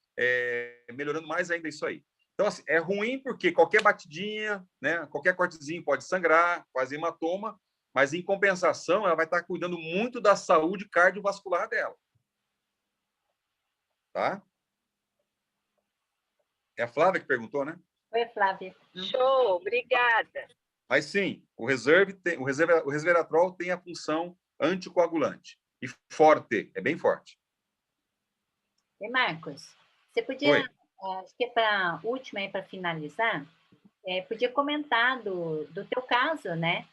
melhorando mais ainda isso aí. Então, assim, é ruim porque qualquer batidinha, né, qualquer cortezinho pode sangrar, fazer hematoma, mas, em compensação, ela vai estar cuidando muito da saúde cardiovascular dela. Tá? É a Flávia que perguntou, né? Oi, Flávia. Show, obrigada. Mas, sim, o resveratrol tem a função anticoagulante. E forte, é bem forte. E, Marcos, você podia, acho que é para a última, para finalizar, podia comentar do teu caso, né?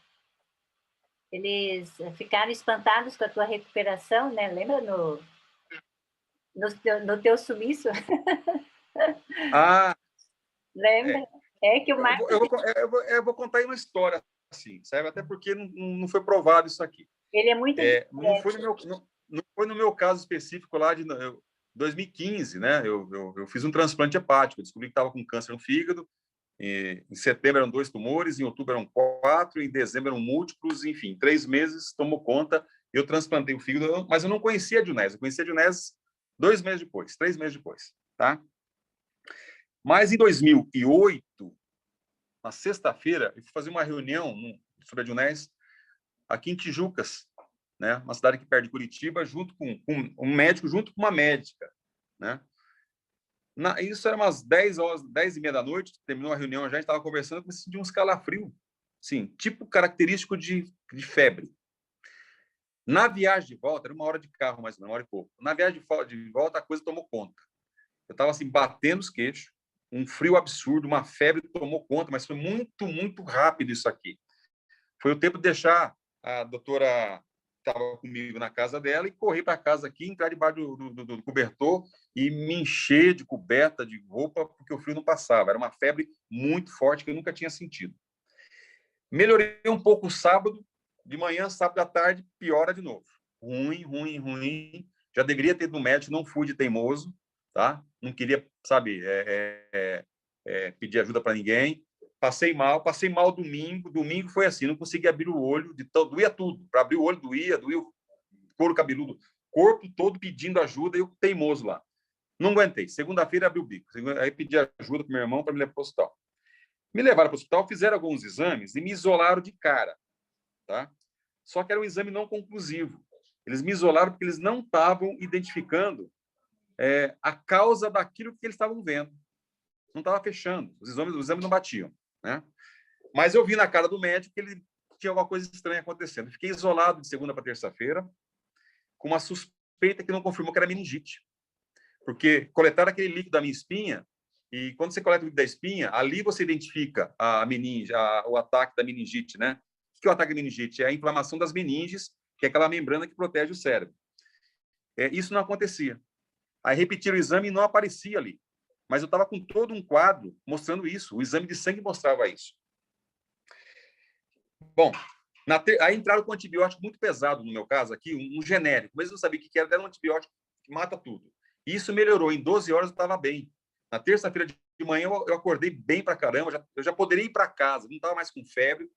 Eles ficaram espantados com a tua recuperação, né? Lembra no teu sumiço? Lembra? Que o Marcos... Eu vou contar aí uma história assim, sabe? Até porque não foi provado isso aqui. Ele é muito... não foi no meu caso específico lá de 2015, né? Eu fiz um transplante hepático, eu descobri que estava com câncer no fígado. Em setembro eram 2 tumores, em outubro eram 4, em dezembro eram múltiplos, enfim, 3 meses tomou conta. Eu transplantei o fígado, mas eu não conhecia a Dionese. Eu conhecia a Dionese 2 meses depois, 3 meses depois, tá? Mas em 2008, na sexta-feira, eu fui fazer uma reunião sobre a Dionese aqui em Tijucas, né? Uma cidade aqui perto de Curitiba, junto com um médico, junto com uma médica, né? Isso era umas 10h30 da noite, terminou a reunião, a gente estava conversando, comecei a sentir uns calafrios, sim, tipo característico de febre. Na viagem de volta, era 1 hora de carro, mais ou menos, 1 hora e pouco. Na viagem de volta, a coisa tomou conta. Eu estava assim, batendo os queixos, um frio absurdo, uma febre tomou conta, mas foi muito, muito rápido isso aqui. Foi o tempo de deixar a doutora estava comigo na casa dela e correr para casa aqui, entrar debaixo do cobertor e me encher de coberta, de roupa, porque o frio não passava. Era uma febre muito forte que eu nunca tinha sentido. Melhorei um pouco sábado de manhã, sábado à tarde, piora de novo. Ruim. Já deveria ter ido no médico, não fui de teimoso, tá? Não queria, sabe, pedir ajuda para ninguém. Passei mal domingo. Domingo foi assim, não conseguia abrir o olho, doía tudo. Para abrir o olho doía o couro cabeludo, corpo todo pedindo ajuda, e eu teimoso lá. Não aguentei. Segunda-feira abri o bico. Aí pedi ajuda para meu irmão para me levar para o hospital. Me levaram para o hospital, fizeram alguns exames e me isolaram de cara, tá? Só que era um exame não conclusivo. Eles me isolaram porque eles não estavam identificando a causa daquilo que eles estavam vendo. Não estava fechando. Os exames não batiam, né? Mas eu vi na cara do médico que ele tinha alguma coisa estranha acontecendo. Fiquei isolado de segunda para terça-feira, com uma suspeita suspeita que não confirmou que era meningite. Porque coletaram aquele líquido da minha espinha, e quando você coleta o líquido da espinha, ali você identifica a meninge, o ataque da meningite, né? O que é o ataque da meningite? É a inflamação das meninges, que é aquela membrana que protege o cérebro. Isso não acontecia. Aí repetiram o exame e não aparecia ali. Mas eu estava com todo um quadro mostrando isso. O exame de sangue mostrava isso. Bom, aí entraram com um antibiótico muito pesado, no meu caso aqui, um genérico. Mas eu não sabia o que era, era um antibiótico que mata tudo. E isso melhorou. Em 12 horas eu estava bem. Na terça-feira de manhã eu acordei bem pra caramba. Eu já poderia ir para casa. Não estava mais com febre.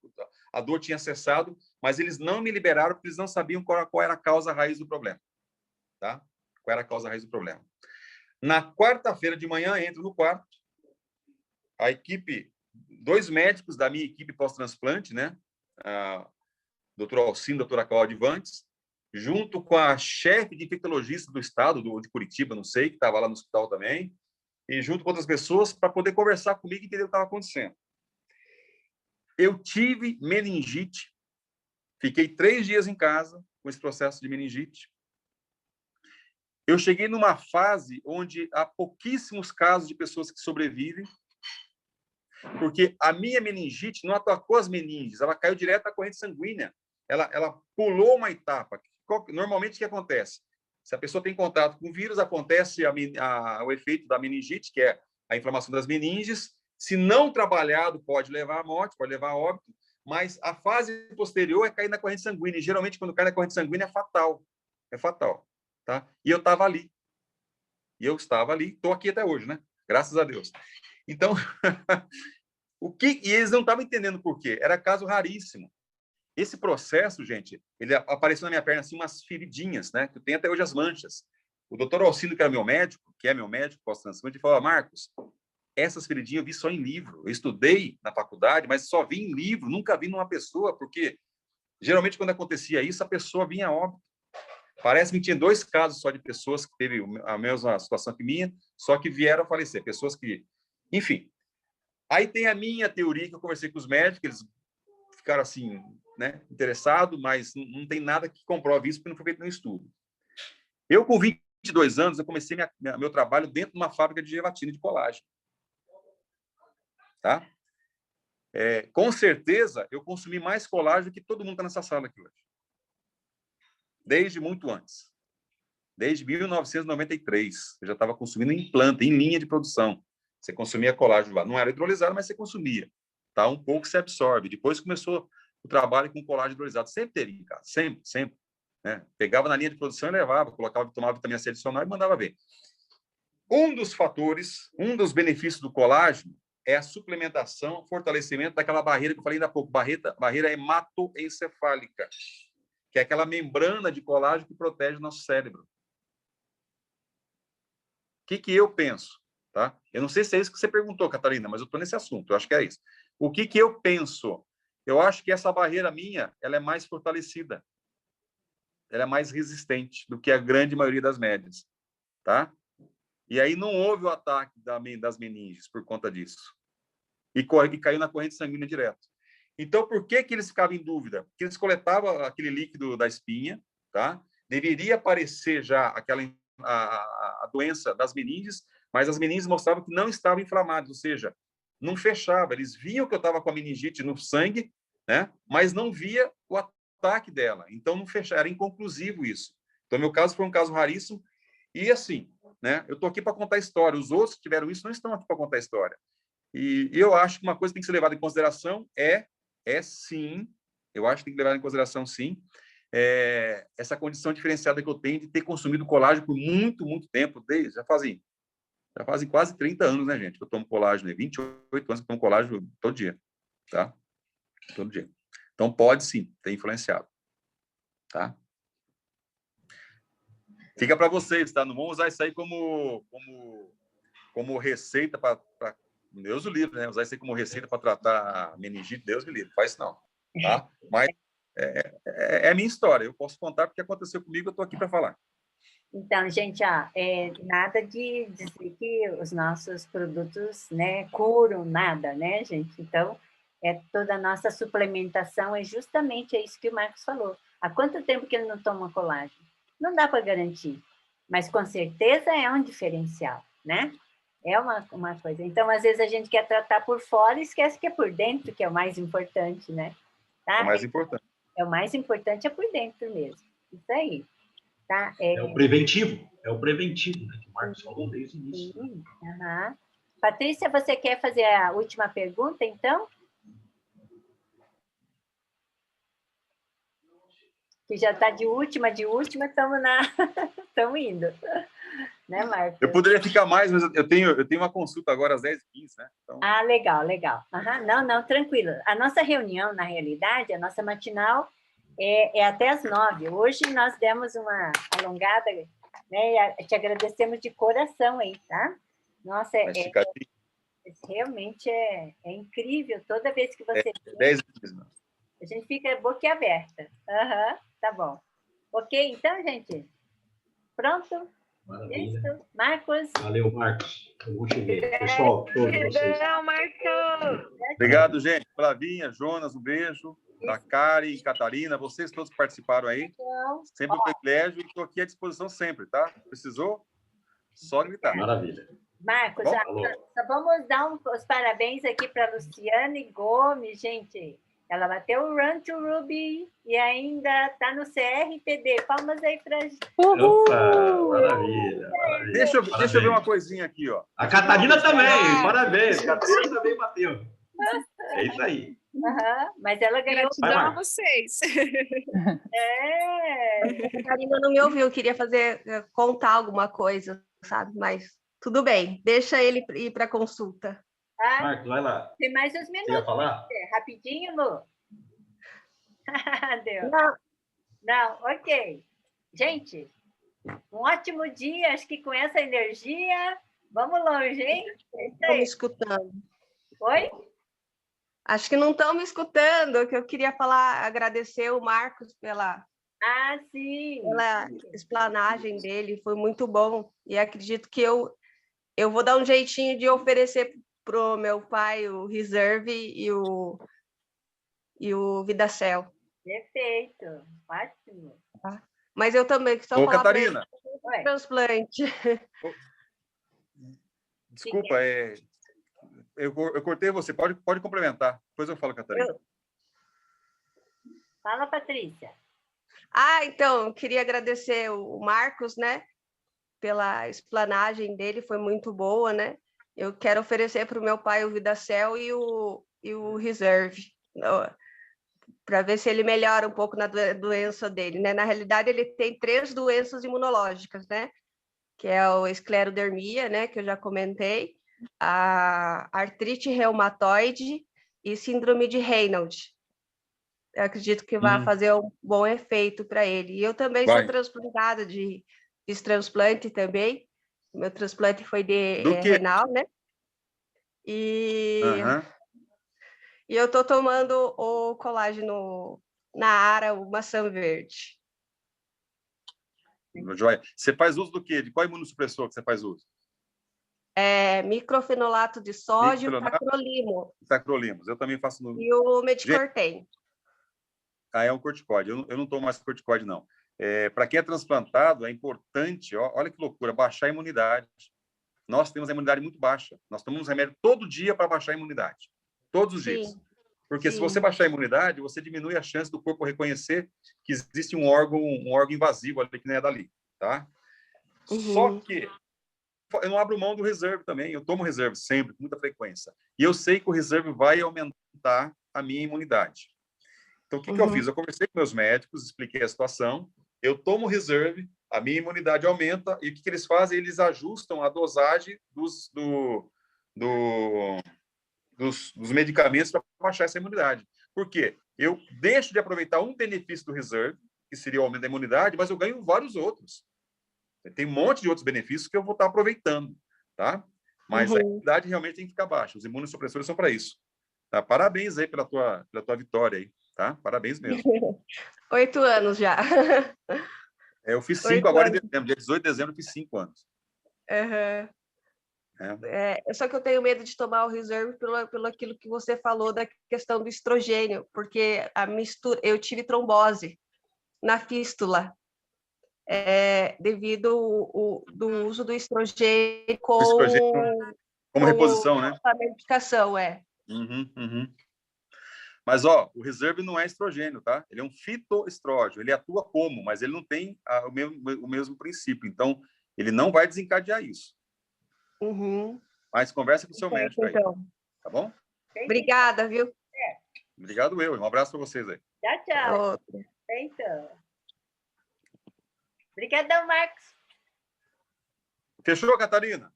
A dor tinha cessado. Mas eles não me liberaram porque eles não sabiam qual era a causa raiz do problema. Tá? Qual era a causa raiz do problema. Na quarta-feira de manhã, entro no quarto. A equipe, 2 médicos da minha equipe pós-transplante, né? A doutora Alcino, a doutora Cláudia Vantes, junto com a chefe de infectologista do estado, de Curitiba, não sei, que estava lá no hospital também, e junto com outras pessoas, para poder conversar comigo e entender o que estava acontecendo. Eu tive meningite, fiquei 3 dias em casa com esse processo de meningite. Eu cheguei numa fase onde há pouquíssimos casos de pessoas que sobrevivem, porque a minha meningite não atacou as meninges, ela caiu direto na corrente sanguínea. Ela pulou uma etapa. Normalmente, o que acontece? Se a pessoa tem contato com o vírus, acontece o efeito da meningite, que é a inflamação das meninges. Se não trabalhado, pode levar à morte, pode levar a óbito, mas a fase posterior é cair na corrente sanguínea. E, geralmente, quando cai na corrente sanguínea, é fatal. É fatal. Tá? E eu estava ali. E eu estava ali. Estou aqui até hoje, né? Graças a Deus. Então, e eles não estavam entendendo por quê. Era caso raríssimo. Esse processo, gente, ele apareceu na minha perna assim umas feridinhas, né? Que eu tenho até hoje as manchas. O doutor Alcino, que era meu médico, que é meu médico pós-transplante, ele falou: Marcos, essas feridinhas eu vi só em livro. Eu estudei na faculdade, mas só vi em livro, nunca vi numa pessoa, porque geralmente quando acontecia isso, a pessoa vinha a óbito. Parece que tinha 2 casos só de pessoas que teve a mesma situação que minha, só que vieram a falecer. Pessoas que... Enfim. Aí tem a minha teoria, que eu conversei com os médicos, eles ficaram assim, né, interessados, mas não tem nada que comprove isso, porque não foi feito nenhum estudo. Eu, com 22 anos, eu comecei meu trabalho dentro de uma fábrica de gelatina de colágeno. Tá? Com certeza, eu consumi mais colágeno que todo mundo está nessa sala aqui hoje. Desde muito antes. Desde 1993. Eu já estava consumindo em planta, em linha de produção. Você consumia colágeno lá. Não era hidrolisado, mas você consumia. Tá? Um pouco se absorve. Depois começou o trabalho com colágeno hidrolisado. Sempre teria em casa. Sempre, sempre. Né? Pegava na linha de produção e levava. Tomava vitamina C adicional e mandava ver. Um dos fatores, um dos benefícios do colágeno é a suplementação, fortalecimento daquela barreira que eu falei ainda há pouco. Barreira hematoencefálica, que é aquela membrana de colágeno que protege o nosso cérebro. O que eu penso? Tá? Eu não sei se é isso que você perguntou, Catarina, mas eu estou nesse assunto, eu acho que é isso. O que eu penso? Eu acho que essa barreira minha, ela é mais fortalecida. Ela é mais resistente do que a grande maioria das médias. Tá? E aí não houve o ataque das meninges por conta disso. E caiu na corrente sanguínea direto. Então, por que eles ficavam em dúvida? Porque eles coletavam aquele líquido da espinha, tá? Deveria aparecer já a doença das meninges, mas as meninges mostravam que não estavam inflamadas, ou seja, não fechava. Eles viam que eu estava com a meningite no sangue, né? Mas não via o ataque dela. Então, não fechava, era inconclusivo isso. Então, meu caso foi um caso raríssimo. E assim, né? Eu estou aqui para contar a história. Os outros que tiveram isso não estão aqui para contar a história. E eu acho que uma coisa que tem que ser levada em consideração sim, eu acho que tem que levar em consideração, sim, essa condição diferenciada que eu tenho de ter consumido colágeno por muito, muito tempo, já fazem quase 30 anos, né, gente, que eu tomo colágeno, 28 anos que eu tomo colágeno todo dia, tá? Todo dia. Então, pode, sim, ter influenciado, tá? Fica para vocês, tá? Não vamos usar isso aí como receita para... Deus o livre, né? Usar isso aí como receita para tratar meningite, Deus me livre, faz isso não, tá? Mas é a minha história, eu posso contar porque aconteceu comigo, eu estou aqui para falar. Então, gente, nada de dizer que os nossos produtos, né, curam, nada, né, gente? Então, toda a nossa suplementação é justamente isso que o Marcos falou. Há quanto tempo que ele não toma colágeno? Não dá para garantir, mas com certeza é um diferencial, né? É uma coisa. Então, às vezes, a gente quer tratar por fora e esquece que é por dentro que é o mais importante, né? Tá? É o mais importante. É o mais importante é por dentro mesmo. Isso aí. Tá? É o preventivo, né, que o Marcos falou desde o início. Sim. Uhum. Patrícia, você quer fazer a última pergunta, então? Que já está de última, estamos indo. Né, Marcos? Eu poderia ficar mais, mas eu tenho uma consulta agora às 10h15, né? Então... Ah, legal. Uhum. Não, tranquilo. A nossa reunião, na realidade, a nossa matinal é até às 9. Hoje nós demos uma alongada, né? E te agradecemos de coração aí, tá? Nossa, realmente é incrível. Toda vez que você... 10h15. A gente fica boquiaberta. Uhum, tá bom. Ok, então, gente? Pronto? Maravilha. Isso. Marcos? Valeu, Marcos. Bom te ver. Pessoal, todos vocês. Não, Marcos. Obrigado, gente. Flavinha, Jonas, um beijo. Da Karen e Catarina, vocês todos que participaram aí. Sempre um privilégio e estou aqui à disposição sempre, tá? Precisou? Só gritar. Maravilha. Marcos, só vamos dar os parabéns aqui para a Luciane Gomes, gente. Ela bateu o Run to Ruby e ainda está no CRPD. Palmas aí para a gente. Opa, maravilha. Deixa eu ver uma coisinha aqui, ó. A Catarina também, parabéns. A Catarina também bateu. É isso aí. Uhum, mas ela ganhou. Gratidão a vocês. A Catarina não me ouviu, eu queria contar alguma coisa, sabe? Mas tudo bem, deixa ele ir para a consulta. Marcos, vai lá. Tem mais uns minutos. Você ia falar? Rapidinho, Lu? Deu. Não. Não, ok. Gente, um ótimo dia, acho que com essa energia, vamos longe, hein? Estão me escutando. Oi? Acho que não estão me escutando, que eu queria falar, agradecer o Marcos pela explanagem dele, foi muito bom. E acredito que eu vou dar um jeitinho de oferecer para o meu pai o Reserve e o VidaCell. Perfeito, ótimo. Tá? Mas eu também, só falar Catarina. para transplante. Desculpa, eu cortei você, pode complementar. Depois eu falo, Catarina. Fala, Patrícia. Então, eu queria agradecer o Marcos, né, pela explanagem dele, foi muito boa, né? Eu quero oferecer para o meu pai o VidaCell e o Reserve, para ver se ele melhora um pouco na doença dele, né? Na realidade, ele tem 3 doenças imunológicas, né? Que é a esclerodermia, né, que eu já comentei, a artrite reumatoide e síndrome de Raynaud. Eu acredito que vai fazer um bom efeito para ele. E eu também sou transplantada fiz transplante também. Meu transplante foi de renal, né? E eu estou tomando o colágeno na ARA, o maçã verde. Joia. Você faz uso do quê? De qual imunossupressor que você faz uso? Microfenolato de sódio, tacrolimus. Eu também faço no... E o Medicorten. É um corticoide. Eu não tomo mais corticoide, não. Para quem é transplantado, é importante, olha que loucura, baixar a imunidade. Nós temos a imunidade muito baixa. Nós tomamos remédio todo dia para baixar a imunidade. Todos os dias. Porque se você baixar a imunidade, você diminui a chance do corpo reconhecer que existe um órgão invasivo ali que não é dali, tá? Só que eu não abro mão do Reserve também. Eu tomo Reserve sempre, com muita frequência. E eu sei que o Reserve vai aumentar a minha imunidade. Então, o que eu fiz? Eu conversei com meus médicos, expliquei a situação. Eu tomo Reserve, a minha imunidade aumenta. E o que eles fazem? Eles ajustam a dosagem dos medicamentos para baixar essa imunidade. Por quê? Eu deixo de aproveitar um benefício do Reserve, que seria o aumento da imunidade, mas eu ganho vários outros. Tem um monte de outros benefícios que eu vou estar aproveitando, tá? Mas a imunidade realmente tem que ficar baixa. Os imunossupressores são para isso. Tá? Parabéns aí pela tua vitória aí, tá? Parabéns mesmo. 8 anos já. Eu fiz 5 agora em dezembro. Dia 18 de dezembro eu fiz 5 anos. Só que eu tenho medo de tomar o Reserve pelo aquilo que você falou da questão do estrogênio, porque a mistura, eu tive trombose na fístula. devido do uso do estrogênio como reposição, né? A medicação, Mas, ó, o Reserve não é estrogênio, tá? Ele é um fitoestrógeno. Ele atua como, mas ele não tem o mesmo princípio. Então, ele não vai desencadear isso. Mas conversa com o seu médico aí. Então. Tá bom? Obrigada, viu? Obrigado eu. Um abraço para vocês aí. Tchau. Então. Obrigadão, Marcos. Fechou, Catarina?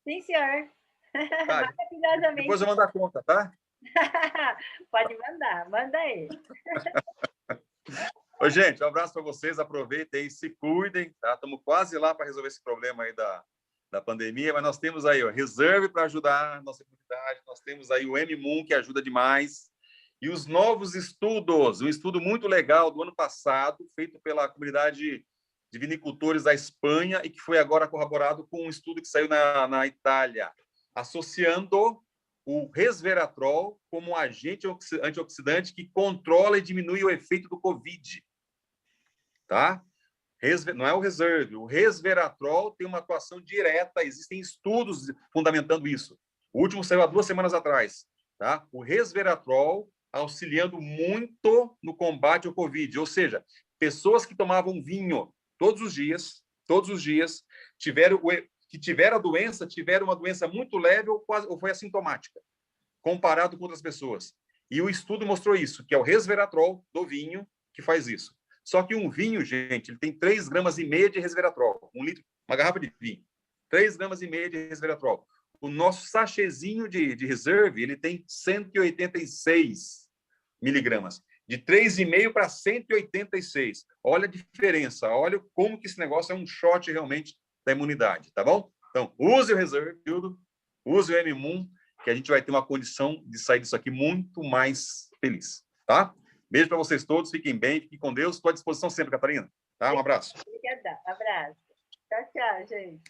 Sim, senhor. Tá. Maravilhosamente. Depois eu mando a conta, tá? Pode mandar, manda aí. Ô, gente, um abraço para vocês, aproveitem, se cuidem, tá? Estamos quase lá para resolver esse problema aí da pandemia, mas nós temos aí, ó, Reserve para ajudar a nossa comunidade, nós temos aí o M-Moon, que ajuda demais, e os novos estudos, um estudo muito legal do ano passado, feito pela comunidade de vinicultores da Espanha e que foi agora corroborado com um estudo que saiu na Itália, associando o resveratrol como um agente antioxidante que controla e diminui o efeito do Covid. Tá? Não é o Reserve. O resveratrol tem uma atuação direta, existem estudos fundamentando isso. O último saiu há 2 semanas atrás. Tá? O resveratrol auxiliando muito no combate ao Covid. Ou seja, pessoas que tomavam vinho todos os dias, que tiveram a doença, tiveram uma doença muito leve ou foi assintomática, comparado com outras pessoas. E o estudo mostrou isso, que é o resveratrol do vinho que faz isso. Só que um vinho, gente, ele tem 3,5 gramas de resveratrol. 1 litro, uma garrafa de vinho. 3,5 gramas de resveratrol. O nosso sachêzinho de Reserve, ele tem 186 miligramas. De 3,5 para 186. Olha a diferença. Olha como que esse negócio é um shot realmente da imunidade, tá bom? Então, use o Reserve, use o M-Moon, que a gente vai ter uma condição de sair disso aqui muito mais feliz, tá? Beijo para vocês todos, fiquem bem, fiquem com Deus. Estou à disposição sempre, Catarina. Tá? Um abraço. Obrigada, abraço. Tchau, gente.